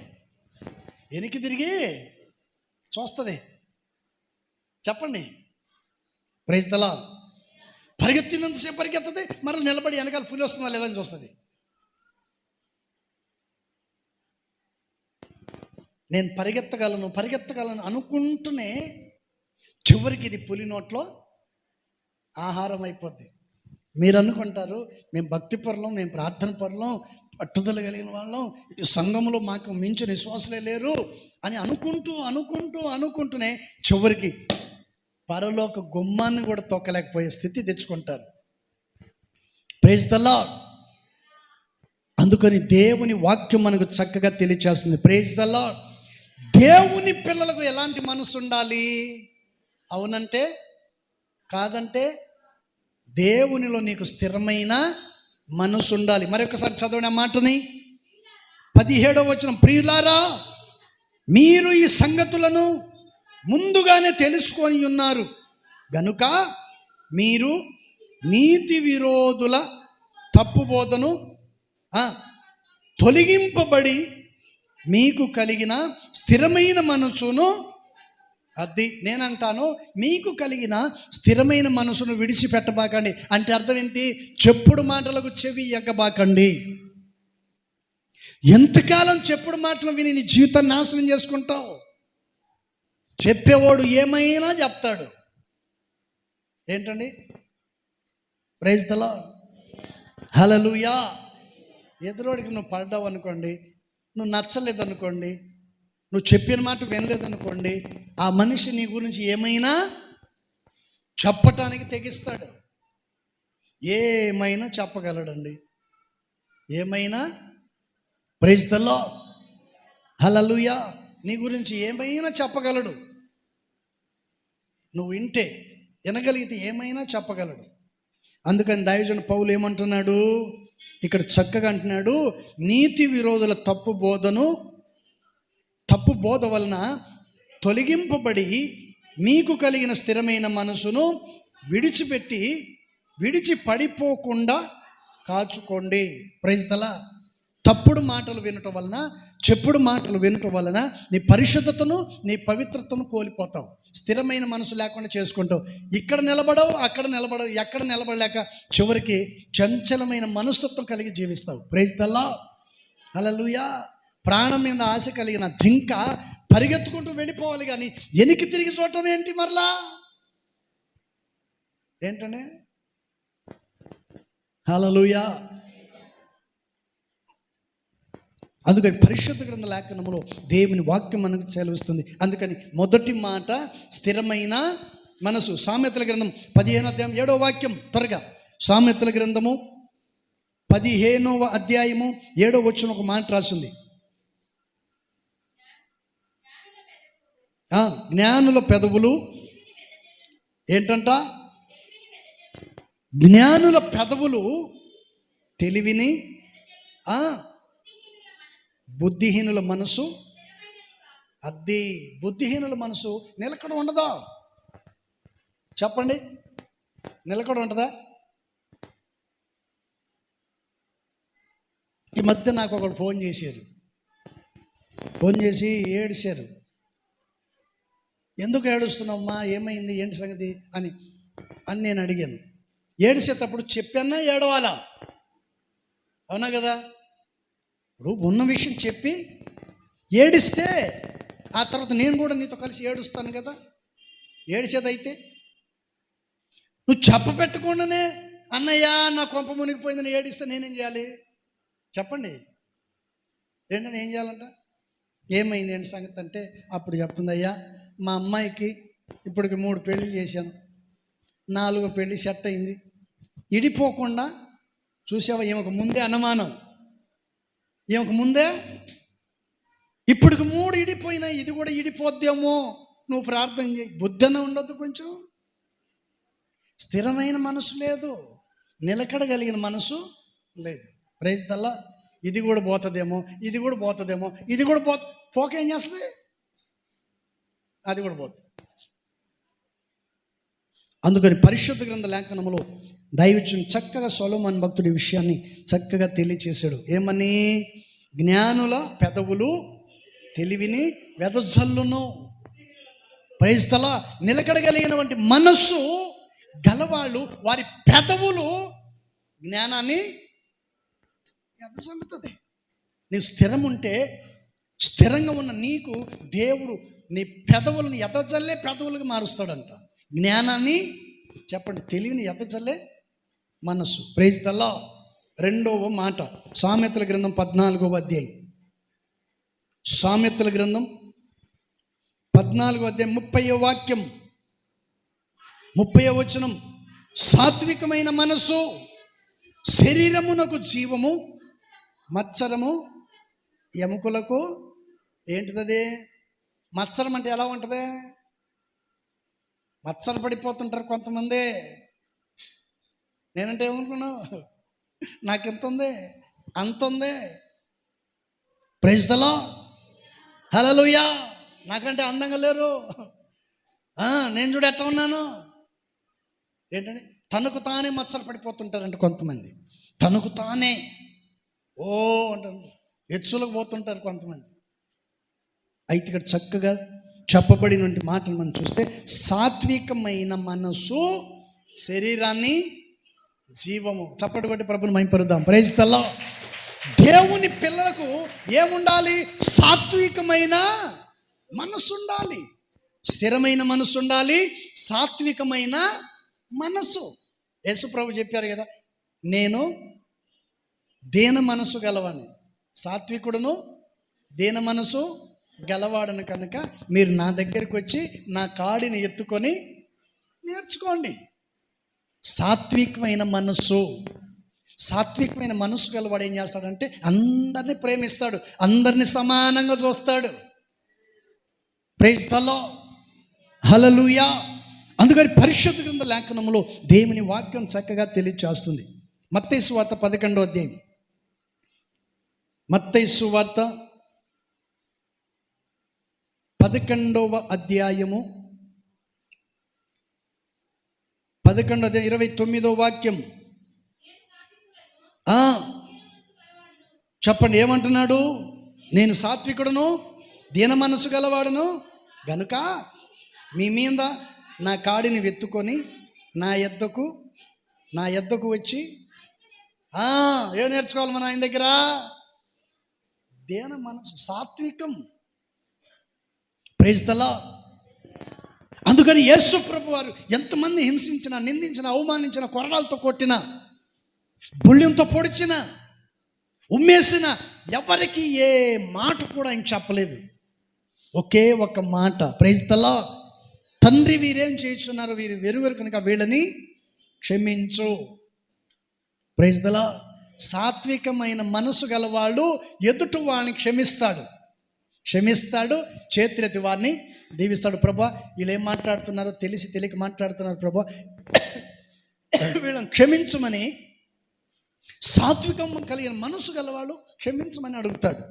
వెనక్కి తిరిగి చూస్తుంది. చెప్పండి. Praise the lord. పరిగెత్తినంతసేపు పరిగెత్తది, మరలా నిలబడి వెనకాల పులి వస్తుందా లేదని చూస్తుంది. నేను పరిగెత్తగలను అనుకుంటూనే చివరికి ఇది పులి నోట్లో ఆహారం అయిపోద్ది. మీరు అనుకుంటారు మేము భక్తి పరులం, మేము ప్రార్థన పరులం, పట్టుదల కలిగిన వాళ్ళం, ఈ సంఘంలో మాకు మించిన విశ్వాసులే లేరు అని అనుకుంటూనే చివరికి పరలోక గుమ్మాన్ని కూడా తొక్కలేకపోయే స్థితి తెచ్చుకుంటారు. Praise the lord. అందుకని దేవుని వాక్యం మనకు చక్కగా తెలియచేస్తుంది. Praise the lord. దేవుని పిల్లలకు ఎలాంటి మనసు ఉండాలి? అవునంటే కాదంటే దేవునిలో నీకు స్థిరమైన మనసు ఉండాలి. మరొకసారి చదవండి ఆ మాటని. 17వ వచనం, ప్రియులారా మీరు ఈ సంగతులను ముందుగానే తెలుసుకొని ఉన్నారు గనుక మీరు నీతి విరోధుల తప్పు బోధను తొలగింపబడి మీకు కలిగిన స్థిరమైన మనసును, అది నేనంటాను, మీకు కలిగిన స్థిరమైన మనసును విడిచిపెట్టబాకండి. అంటే అర్థం ఏంటి? చెప్పుడు మాటలకు చెవి ఎగ్గబాకండి. ఎంతకాలం చెప్పుడు మాటలు విని నీ జీవితాన్ని నాశనం చేసుకుంటావు? చెప్పేవాడు ఏమైనా చెప్తాడు. ఏంటండి? ప్రైజ్ ది లార్డ్, హల్లెలూయా. ఎదురోడికి నువ్వు పడ్డావు అనుకోండి, నువ్వు నచ్చలేదు అనుకోండి, నువ్వు చెప్పిన మాట వినలేదనుకోండి, ఆ మనిషి నీ గురించి ఏమైనా చెప్పటానికి తెగిస్తాడు. ఏమైనా చెప్పగలడండి, ఏమైనా. ప్రైజ్ ది లార్డ్, హల్లెలూయా. నీ గురించి ఏమైనా చెప్పగలడు. నువ్వు వినగలిగితే ఏమైనా చెప్పగలడు. అందుకని దైవజనుడు పౌలు ఏమంటున్నాడు ఇక్కడ? చక్కగా అంటున్నాడు, నీతి విరోధుల తప్పు బోధ వలన తొలగింపబడి మీకు కలిగిన స్థిరమైన మనసును విడిచి పడిపోకుండా కాచుకోండి. Praise the lord. తప్పుడు మాటలు వినటం వలన, చెప్పుడు మాటలు వినటం వలన నీ పరిశుద్ధతను, నీ పవిత్రతను కోల్పోతావు. స్థిరమైన మనసు లేకుండా చేసుకుంటావు. ఇక్కడ నిలబడవు, అక్కడ నిలబడవు, ఎక్కడ నిలబడలేక చివరికి చంచలమైన మనస్తత్వం కలిగి జీవిస్తావు. ప్రైజ్ ది లార్డ్, హల్లెలూయా. ప్రాణం మీద ఆశ కలిగిన జింక పరిగెత్తుకుంటూ వెళ్ళిపోవాలి, కానీ వెనక్కి తిరిగి చూడటం ఏంటి? మరలా ఏంటండి? హల్లెలూయా. అందుకని పరిశుద్ధ గ్రంథ లేఖనములో దేవుని వాక్యం మనకు సెలవిస్తుంది. అందుకని మొదటి మాట స్థిరమైన మనసు. సామెతల గ్రంథం 15వ అధ్యాయం 7వ వాక్యం. త్వరగా సామెతల గ్రంథము 15వ అధ్యాయము 7వ వచనం ఒక మాట రాసింది. జ్ఞానుల పెదవులు ఏంటంట? జ్ఞానుల పెదవులు తెలివిని, బుద్ధిహీనుల మనసు, అది బుద్ధిహీనుల మనసు నిలకడ ఉండదా? చెప్పండి, నిలకడ ఉంటుందా? ఈ మధ్య నాకు ఒకరు ఫోన్ చేసి ఏడిశారు. ఎందుకు ఏడుస్తున్నామ్మా, ఏమైంది, ఏంటి సంగతి అని నేను అడిగాను. ఏడిసేటప్పుడు చెప్పానా ఏడవాలా? అవునా కదా? ఇప్పుడు ఉన్న విషయం చెప్పి ఏడిస్తే ఆ తర్వాత నేను కూడా నీతో కలిసి ఏడుస్తాను కదా. ఏడిసేదైతే నువ్వు చెప్పపెట్టకుండానే అన్నయ్య నా కొంప మునిగిపోయిందని ఏడిస్తే నేనేం చేయాలి? చెప్పండి. ఏంటంటే ఏం చేయాలంట? ఏమైంది ఏంటి సంగతి అంటే అప్పుడు చెప్తుంది, అయ్యా మా అమ్మాయికి ఇప్పటికి 3 పెళ్ళిళ్ళు చేశాను, 4వ పెళ్ళి సెట్ అయింది. ఇడిపోకుండా చూసావా, ఈమెకు ముందే అనుమానం, ఈమెకు ముందే ఇప్పటికి 3 ఇడిపోయినా ఇది కూడా ఇడిపోద్దేమో, నువ్వు ప్రార్థన చేయి. బుద్ధన ఉండొద్దు కొంచెం. స్థిరమైన మనసు లేదు, నిలకడగలిగిన మనసు లేదు. Praise the lord. ఇది కూడా పోతుందేమో, ఇది కూడా పోతుందేమో, ఇది కూడా పోకేం చేస్తుంది, అది కూడా పోతుంది. అందుకని పరిశుద్ధ గ్రంథ లేఖనములో దైవజనుడు చక్కగా సొలొమోను భక్తుడి విషయాన్ని చక్కగా తెలియచేశాడు. ఏమని? జ్ఞానుల పెదవులు తెలివిని వెదజల్లును. Praise the lord. నిలకడగలిగినటువంటి మనస్సు గలవాళ్ళు వారి పెదవులు జ్ఞానాన్ని వెదజల్లుతుంది. నీవు స్థిరం ఉంటే, స్థిరంగా ఉన్న నీకు దేవుడు నీ పెదవులను ఎదజల్లే పెదవులుగా మారుస్తాడంట. జ్ఞానాన్ని చెప్పండి, తెలివిని ఎదజల్లే మనస్సు. Praise the lord. 2వ మాట సామెతల గ్రంథం 14వ అధ్యాయం. సామెతల గ్రంథం 14వ అధ్యాయం 30వ వాక్యం, 30వ వచనం. సాత్వికమైన మనస్సు శరీరమునకు జీవము, మత్సరము ఎముకలకు ఏంటిది? మత్సరం అంటే ఎలా ఉంటుంది? మత్సర పడిపోతుంటారు కొంతమంది. నేనంటే ఏమనుకున్నావు, నాకెంత ఉంది అంత ఉంది, ప్రైజ్ ది లార్డ్, హల్లెలూయా, నాకంటే అందంగా లేరు, నేను చూడు ఎట్లా ఉన్నాను ఏంటంటే తనకు తానే మత్సర పడిపోతుంటారంట కొంతమంది. తనకు తానే అంటారు, ఎచ్చులకు పోతుంటారు కొంతమంది. అయితే ఇక్కడ చక్కగా చెప్పబడినటువంటి మాటలు మనం చూస్తే, సాత్వికమైన మనసు శరీరాన్ని జీవము. చప్పటి కొట్టి ప్రభుని మహిమపరుద్దాం. Praise the lord. దేవుని పిల్లలకు ఏముండాలి? సాత్వికమైన మనసు ఉండాలి, స్థిరమైన మనసు ఉండాలి, సాత్వికమైన మనసు. యేసు ప్రభు చెప్పారు కదా, నేను దీన మనసు గలవాడిని, సాత్వికుడును దీన మనసు గలవాడను కనుక మీరు నా దగ్గరికి వచ్చి నా కాడిని ఎత్తుకొని నేర్చుకోండి. సాత్వికమైన మనస్సు, సాత్వికమైన మనస్సు గలవాడు ఏం చేస్తాడంటే అందరినీ ప్రేమిస్తాడు, అందరినీ సమానంగా చూస్తాడు. Praise the lord, hallelujah. అందుకని పరిశుద్ధ గ్రంథ లేఖనంలో దేవుని వాక్యం చక్కగా తెలియచేస్తుంది. మత్తయి సువార్త 11వ అధ్యాయం, మత్తయి సువార్త 11వ అధ్యాయము 29వ వాక్యం. చెప్పండి, ఏమంటున్నాడు? నేను సాత్వికుడును దీన మనసు గలవాడును గనుక మీ మీద నా కాడిని వెత్తుకొని నా యొద్దకు వచ్చి ఏం నేర్చుకోవాలి మనం ఆయన దగ్గర? దీన మనసు, సాత్వికం. Praise the lord. అందుకని యేసు ప్రభు వారు ఎంతమంది హింసించినా, నిందించిన, అవమానించిన, కొరడాలతో కొట్టిన, బుళ్ళెంతో పొడిచిన, ఉమ్మేసిన, ఎవరికి ఏ మాట కూడా ఆయన చెప్పలేదు. ఒకే ఒక మాట, ప్రైజ్ ది లార్డ్, తండ్రి వీరేం చేస్తున్నారు, వీరు వెరుగరు కనుక వీళ్ళని క్షమించు. Praise the lord. సాత్వికమైన మనసు గలవాళ్ళు ఎదుటి వాళ్ళని క్షమిస్తాడు, చేతులెత్తి వారిని దీవిస్తాడు. ప్రభా, వీళ్ళు ఏం మాట్లాడుతున్నారో తెలియక మాట్లాడుతున్నారు ప్రభా, వీళ్ళని క్షమించమని, సాత్వికం కలిగిన మనసు గలవాళ్ళు క్షమించమని అడుగుతాడు.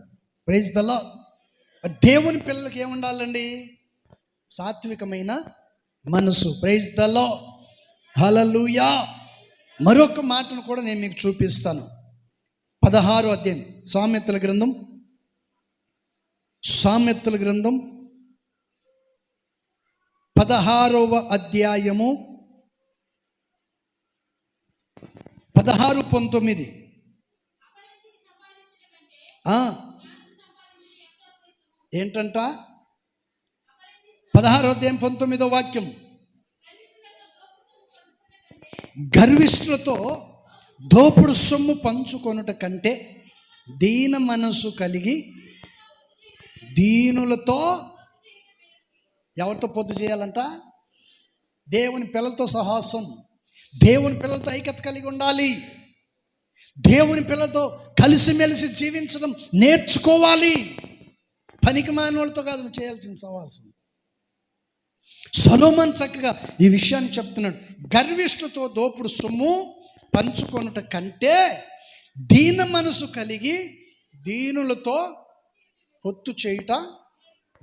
Praise the lord. దేవుని పిల్లలకి ఏముండాలండి? సాత్వికమైన మనసు. ప్రైజ్ ది లార్డ్, హల్లెలూయా. మరొక మాటను కూడా నేను మీకు చూపిస్తాను. 16వ అధ్యాయం, సామెతల గ్రంథం 16వ అధ్యాయము 16-19. ఏంటంట? 16వ అధ్యాయం 19వ వాక్యం. గర్విష్ఠులతో దోపుడు సొమ్ము పంచుకొనుట కంటే దీన మనసు కలిగి దీనులతో, ఎవరితో పొద్దు చేయాలంట? దేవుని పిల్లలతో సహాసం, దేవుని పిల్లలతో ఐక్యత కలిగి ఉండాలి, దేవుని పిల్లలతో కలిసిమెలిసి జీవించడం నేర్చుకోవాలి. పనికి మానవులతో కాదు నువ్వు చేయాల్సిన సహవాసం. సొలొమోను చక్కగా ఈ విషయాన్ని చెప్తున్నాడు. గర్విష్ఠులతో దోపుడు సొమ్ము పంచుకొనుట కంటే దీన మనసు కలిగి దీనులతో పొత్తు చేయుట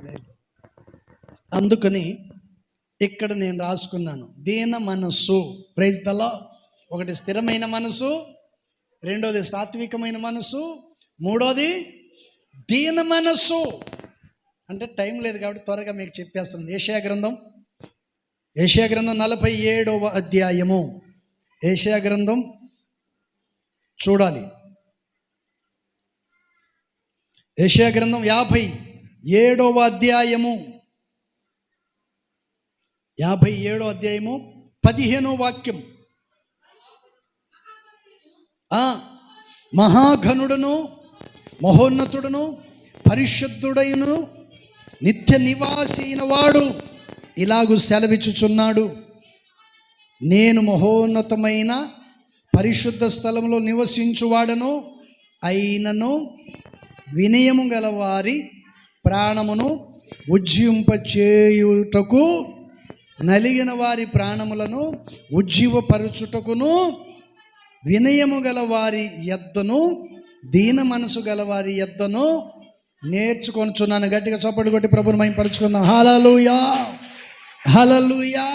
లేదు. అందుకని ఇక్కడ నేను రాసుకున్నాను, దీన మనస్సు. Praise the lord. ఒకటి స్థిరమైన మనసు, రెండోది సాత్వికమైన మనసు, మూడోది దీన మనస్సు. అంటే టైం లేదు కాబట్టి త్వరగా మీకు చెప్పేస్తాను. యెషయా గ్రంథం 47వ అధ్యాయము. యెషయా గ్రంథం చూడాలి. యెషయా గ్రంథం 57వ అధ్యాయము 15వ వాక్యం. మహాఘనుడును మహోన్నతుడును పరిశుద్ధుడైన నిత్య నివాసి అయిన వాడు ఇలాగూ సెలవిచ్చుచున్నాడు, నేను మహోన్నతమైన పరిశుద్ధ స్థలంలో నివసించువాడను అయినను వినయము గల వారి ప్రాణమును ఉజ్జింపచేయుటకు నలిగిన వారి ప్రాణములను ఉజ్జీవపరుచుటకును, వినయము గల వారి యొద్దను, దీన మనసు గల వారి యొద్దను నేర్చుకొనుచున్నాను. గట్టిగా చప్పట్లు కొట్టి ప్రభువుని మహిమపరుచుకుందాం. హల్లెలూయా, హల్లెలూయా.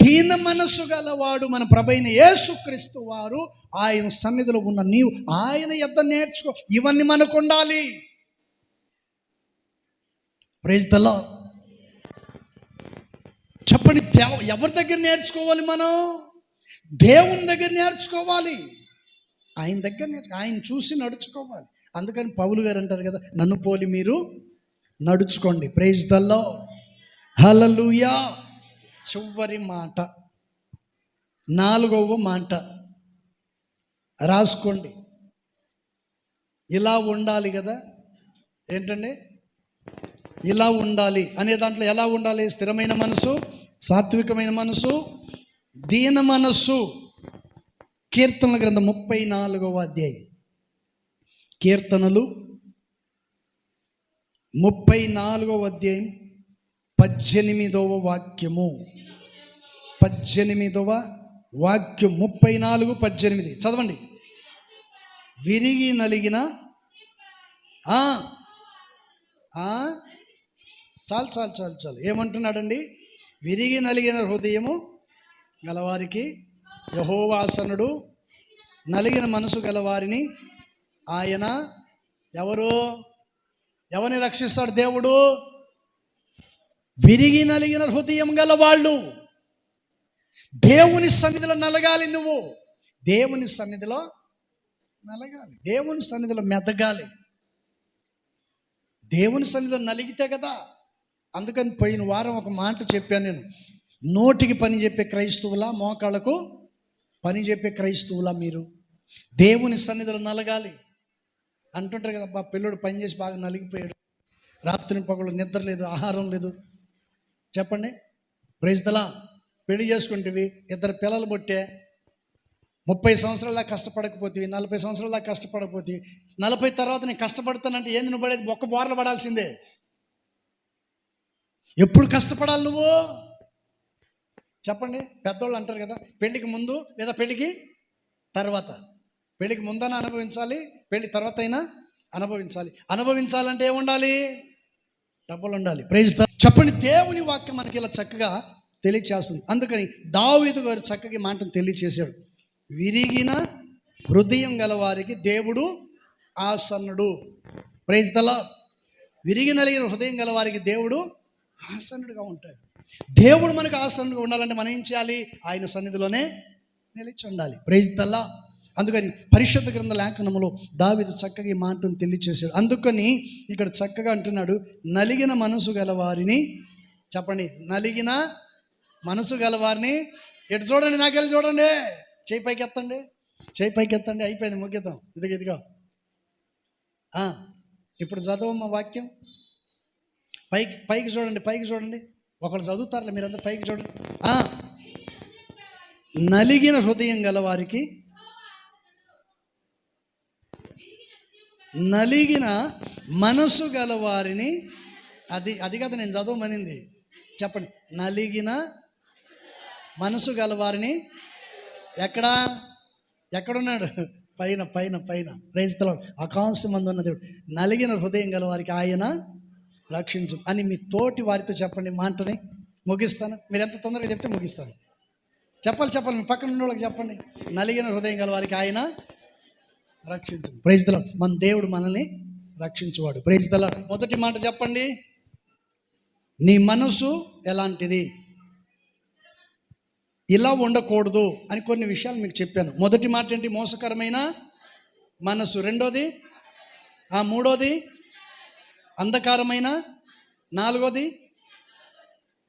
దీన మనసు గలవాడు మన ప్రభువైన యేసుక్రీస్తు వారు. ఆయన సన్నిధిలో ఉన్న నీవు ఆయన యొద్ద నేర్చుకో. ఇవన్నీ మనకు ఉండాలి. Praise the lord. చెప్పండి, ఎవరి దగ్గర నేర్చుకోవాలి? మనం దేవుని దగ్గర నేర్చుకోవాలి. ఆయన దగ్గర ఆయన చూసి నడుచుకోవాలి. అందుకని పౌలు గారు అంటారు కదా, నన్ను పోలి మీరు నడుచుకోండి. ప్రైజ్ ది లార్డ్, హల్లెలూయా. చివరి మాట, 4వ మాట రాసుకోండి. ఇలా ఉండాలి కదా. ఏంటండి? ఇలా ఉండాలి అనే దాంట్లో ఎలా ఉండాలి? స్థిరమైన మనసు, సాత్వికమైన మనసు, దీన మనస్సు. కీర్తనల గ్రంథం 34వ అధ్యాయం. కీర్తనలు 34వ అధ్యాయం 18వ వాక్యము. 18వ వాక్యం 34:18 చదవండి. విరిగి నలిగిన చాలు ఏమంటున్నాడండి? విరిగి నలిగిన హృదయము గలవారికి యెహోవా ఆసనుడు, నలిగిన మనసు గలవారిని ఆయన ఎవరిని రక్షిస్తాడు? దేవుడు. విరిగి నలిగిన హృదయం గలవాళ్ళు దేవుని సన్నిధిలో నలగాలి. నువ్వు దేవుని సన్నిధిలో నలగాలి, దేవుని సన్నిధిలో మెదగాలి. దేవుని సన్నిధిలో నలిగితే కదా. అందుకని పోయిన వారం ఒక మాట చెప్పాను నేను. నోటికి పని చెప్పే క్రైస్తవులా, మోకాళ్ళకు పని చెప్పే క్రైస్తవులా? మీరు దేవుని సన్నిధిలో నలగాలి అంటుంటారు కదా. మా పిల్లడు పని చేసి బాగా నలిగిపోయాడు, రాత్రి పగలు నిద్ర లేదు, ఆహారం లేదు. చెప్పండి, ప్రైజ్ ది లార్డ్. పెళ్లి చేసుకుంటేవి, 2 పిల్లలు పుట్టే, 30 సంవత్సరాల కష్టపడకపోతే, 40 సంవత్సరాల కష్టపడకపోతే, 40 తర్వాత నేను కష్టపడతానంటే ఏంది? నువ్వు పడేది ఒక్క బోర్ల పడాల్సిందే. ఎప్పుడు కష్టపడాలి నువ్వు? చెప్పండి. పెద్దోళ్ళు అంటారు కదా, పెళ్ళికి ముందు లేదా పెళ్ళికి తర్వాత. పెళ్ళికి ముందైనా అనుభవించాలి, పెళ్ళి తర్వాత అయినా అనుభవించాలి. అనుభవించాలంటే ఏముండాలి? డబ్బులు ఉండాలి. Praise the lord. చెప్పండి, దేవుని వాక్యం మనకి ఇలా చక్కగా తెలియచేస్తుంది. అందుకని దావీదు గారు చక్కగా మాటను తెలియచేశాడు. విరిగిన హృదయం గల వారికి దేవుడు ఆసన్నుడు. Praise the lord. విరిగి నలిగిన హృదయం గల వారికి దేవుడు ఆసన్నుడుగా ఉంటాడు. దేవుడు మనకు ఆసన్నుడుగా ఉండాలంటే మనం ఏం చేయాలి? ఆయన సన్నిధిలోనే నిలిచి ఉండాలి. Praise the lord. అందుకని పరిశుద్ధ గ్రంథ లేఖనములో దావీదు చక్కగా ఈ మాటను తెలియచేశాడు. అందుకని ఇక్కడ చక్కగా అంటున్నాడు, నలిగిన మనసు గలవారిని. చెప్పండి, నలిగిన మనసు గలవారిని. ఎటు చూడండి, నాకెళ్ళి చూడండి. చేయి పైకి ఎత్తండి, చేయి పైకి ఎత్తండి. అయిపోయింది, ముగిద్దాం. ఇదిగో ఇప్పుడు చదవమ్మ వాక్యం. పైకి చూడండి, పైకి చూడండి. ఒకళ్ళు చదువుతారులే, మీరంతా పైకి చూడండి. నలిగిన హృదయం గలవారికి, నలిగిన మనసు గలవారిని. అది కదా నేను చదవమనింది. చెప్పండి, నలిగిన మనసు గలవారిని. ఎక్కడున్నాడు? పైన పైన పైన. Praise the lord. ఆకాశం మందు ఉన్న దేవుడు. నలిగిన హృదయం గలవారికి ఆయన రక్షించు అని మీ తోటి వారితో చెప్పండి. మాటని ముగిస్తాను. మీరు ఎంత తొందరగా చెప్తే ముగిస్తాను. చెప్పాలి. మీ పక్కన ఉన్న వాళ్ళకి చెప్పండి, నలిగిన హృదయం గలవారికి ఆయన రక్షించు. Praise the lord. మన దేవుడు మనల్ని రక్షించువాడు. Praise the lord. మొదటి మాట చెప్పండి, నీ మనసు ఎలాంటిది? ఇలా ఉండకూడదు అని కొన్ని విషయాలు మీకు చెప్పాను. మొదటి మాట ఏంటి? మోసకరమైన మనసు. రెండోది, మూడోది అంధకారమైన, నాలుగోది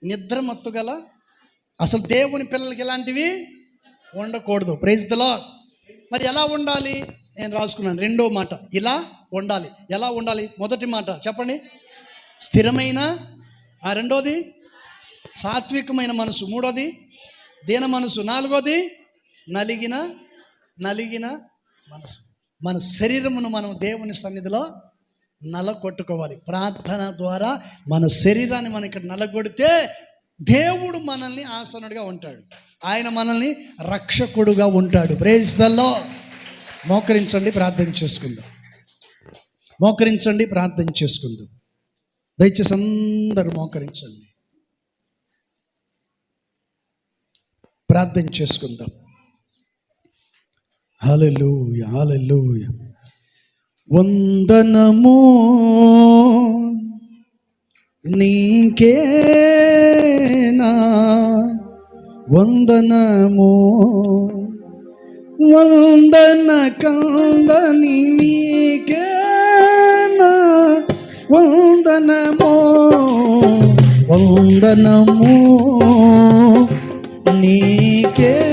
నిద్రమత్తు గల. అసలు దేవుని పిల్లలకి ఎలాంటివి ఉండకూడదు. Praise the lord. మరి ఎలా ఉండాలి? నేను రాసుకున్నాను. రెండో మాట, ఇలా ఉండాలి. ఎలా ఉండాలి? మొదటి మాట చెప్పండి, స్థిరమైన. రెండోది సాత్వికమైన మనసు. మూడోది దీన మనసు. నాలుగోది నలిగిన మనసు. మన శరీరమును మనం దేవుని సన్నిధిలో నలగొట్టుకోవాలి. ప్రార్థన ద్వారా మన శరీరాన్ని మనం ఇక్కడ నలగొడితే దేవుడు మనల్ని ఆసనుడిగా ఉంటాడు, ఆయన మనల్ని రక్షకుడుగా ఉంటాడు. Praise the lord. మోకరించండి, ప్రార్థన చేసుకుందాం. మోకరించండి, ప్రార్థన చేసుకుందాం. దయచేసి అందరూ మోకరించండి, ప్రార్థన చేసుకుందాం. హల్లెలూయా, హల్లెలూయా. వందనము నీకేనా, వందనము వందన కందని నీకేనా, వందనము వందనము నీకేనా,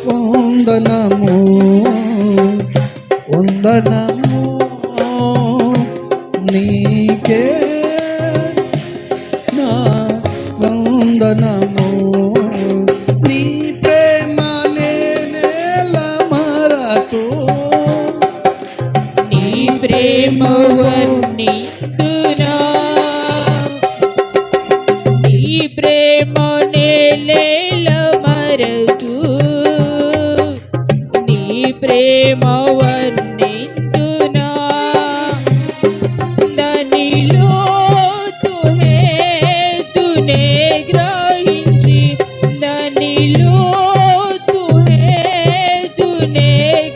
వందనము వందనము నీకే నా వందనము. నీ ప్రేమ నేనేల మరతు, నీ ప్రేమ వర్ణింతునా, నీ ప్రేమ నేల మరతు, నీ ప్రేమ వర్ణింతునా, దానిలో తునే గ్రహించి, దానిలో తునే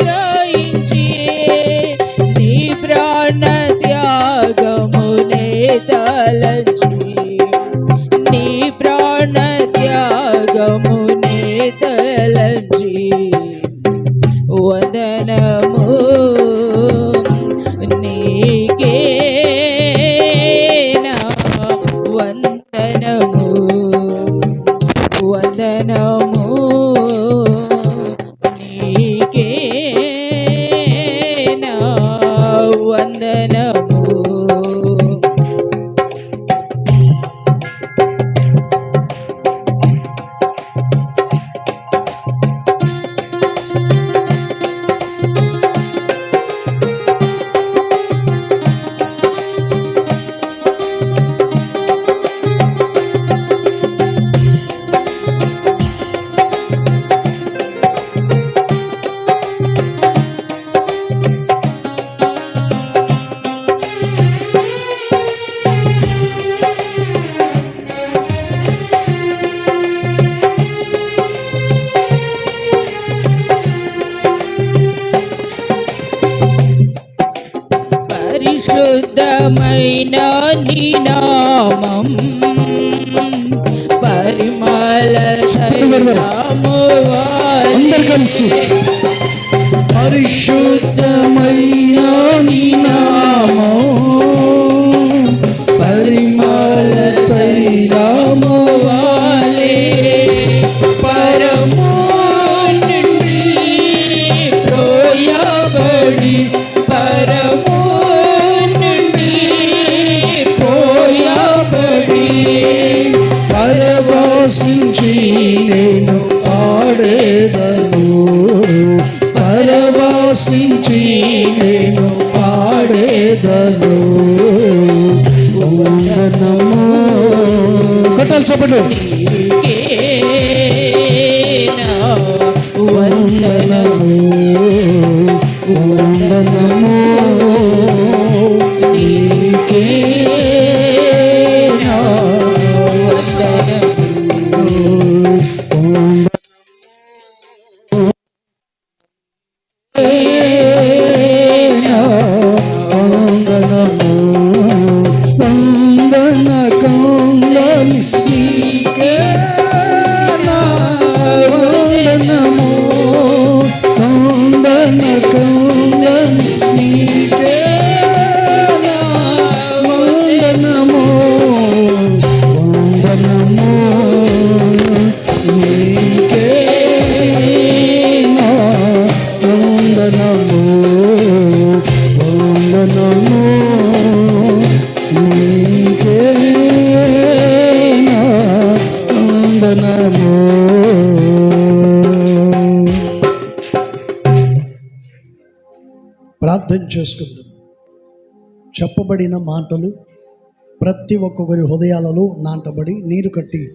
గ్రహించి, నీ ప్రాణ త్యాగమునే తలచి, నీ ప్రాణ త్యాగమునే తలచి, వందనము నీకేనా, వందనము వందనము నీకేనా, వందనము. పరిశుద్ధమైన నీ నామం, పరిమళ శైలము అందరు కలిసి పరిశుద్ధమైన నీ నామం, పరిమళ తైలము వాలే, పరమో నుండి ప్రోయబడి, పరమో నుండి ప్రోయబడి, పరవశించి నేను పాడేదను, పరవశించి నేను పాడేదను. వందనము కొట్టాలి చెప్పండి. నీకేనా, వందనము వందనము నీకేనా, వందనము వందన కందని నీకేనా, వందనము వందన కందని నీకేనా, వందనము వందనము నీకేనా, వందనము వందనము నీకేనా, వందనము. ప్రార్థన చేసుకుందాం. చెప్పబడిన మాటలు ప్రతి ఒక్కొక్కరి హృదయాలలో నాటబడి నీరు కట్టి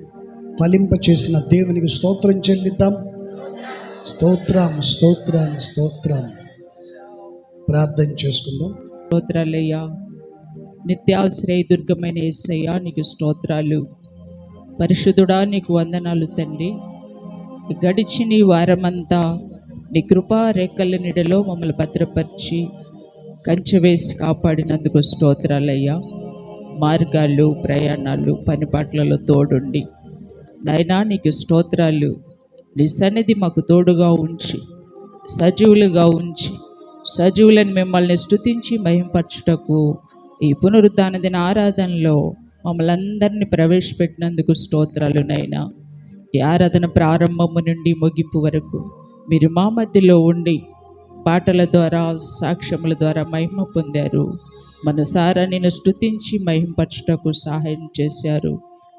ఫలింప చేసిన దేవునికి స్తోత్రం చెల్లిద్దాం. స్తోత్రం స్తోత్రం స్తోత్రం. ప్రార్థన చేసుకుందాం. స్తోత్రాలయ్యా, నిత్యాశ్రయ దుర్గమైన యేసయ్యా నీకు స్తోత్రాలు. పరిశుద్ధుడా నీకు వందనాలు తండ్రి. గడిచిన ఈ వారమంతా నీ కృపా రేఖల నీడలో మమ్మల్ని భద్రపరిచి కంచె వేసి కాపాడినందుకు స్తోత్రాలయ్యా. మార్గాలు, ప్రయాణాలు, పనిపాట్లలో తోడుండి నాయనా నీకు స్తోత్రాలు. నీ సన్నిధి మాకు తోడుగా ఉంచి సజీవులుగా ఉంచి సజీవులను మిమ్మల్ని స్తుతించి మహింపరచుటకు ఈ పునరుద్ధాన దిన ఆరాధనలో మమ్మల్ని అందరినీ ప్రవేశపెట్టినందుకు స్తోత్రాలు నైనా. ఈ ఆరాధన ప్రారంభము నుండి ముగింపు వరకు మీరు మా మధ్యలో ఉండి పాటల ద్వారా సాక్ష్యముల ద్వారా మహిమ పొందారు. మనసారా నేను స్తుతించి మహింపరచుటకు సహాయం చేశారు.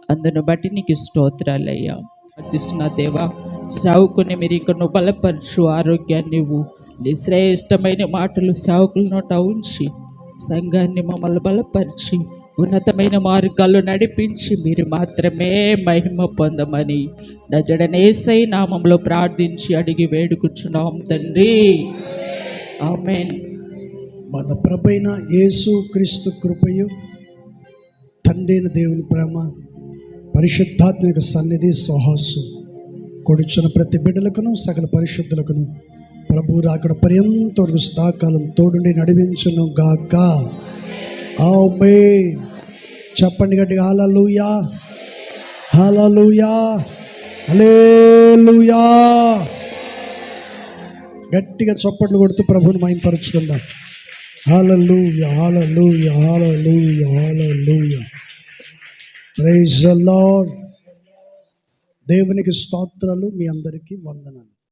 అందును బట్టి నీకు స్తోత్రాలయ్యా. అర్చిస్తున్న దేవా, సేవకుని మీరు ఇక్కడ బలపరచు, ఆరోగ్యాన్ని ఇవ్వు. నీ శ్రేష్టమైన మాటలు సేవకుల నోట ఉంచి సంఘాన్ని మమ్మల్ని బలపరిచి ఉన్నతమైన మార్గాల్లో నడిపించి మీరు మాత్రమే మహిమ పొందమని నజరేయుడైన యేసయ్య నామములో ప్రార్థించి అడిగి వేడుకుచున్నాం తండ్రి, ఆమేన్. మన ప్రభైన యేసు క్రీస్తు కృపయు, తండ్రి అయిన దేవుని ప్రేమ, పరిశుద్ధాత్మిక సన్నిధి, సహవాసం కొడుచున్న ప్రతి బిడ్డలకును సకల పరిశుద్ధులకును ప్రభు రాకడ పర్యంత వరకు సదాకాలం తోడుండి నడిపించును గాక. ఆమేన్. చెప్పండి గట్టిగా, హల్లెలూయా హల్లెలూయా హల్లెలూయా. గట్టిగా చప్పట్లు కొడుతూ ప్రభువుని మహిమపరచుకుందాం. Hallelujah hallelujah hallelujah hallelujah. Praise the lord. దేవునికి స్తోత్రాలు. మీ అందరికీ వందనాలు.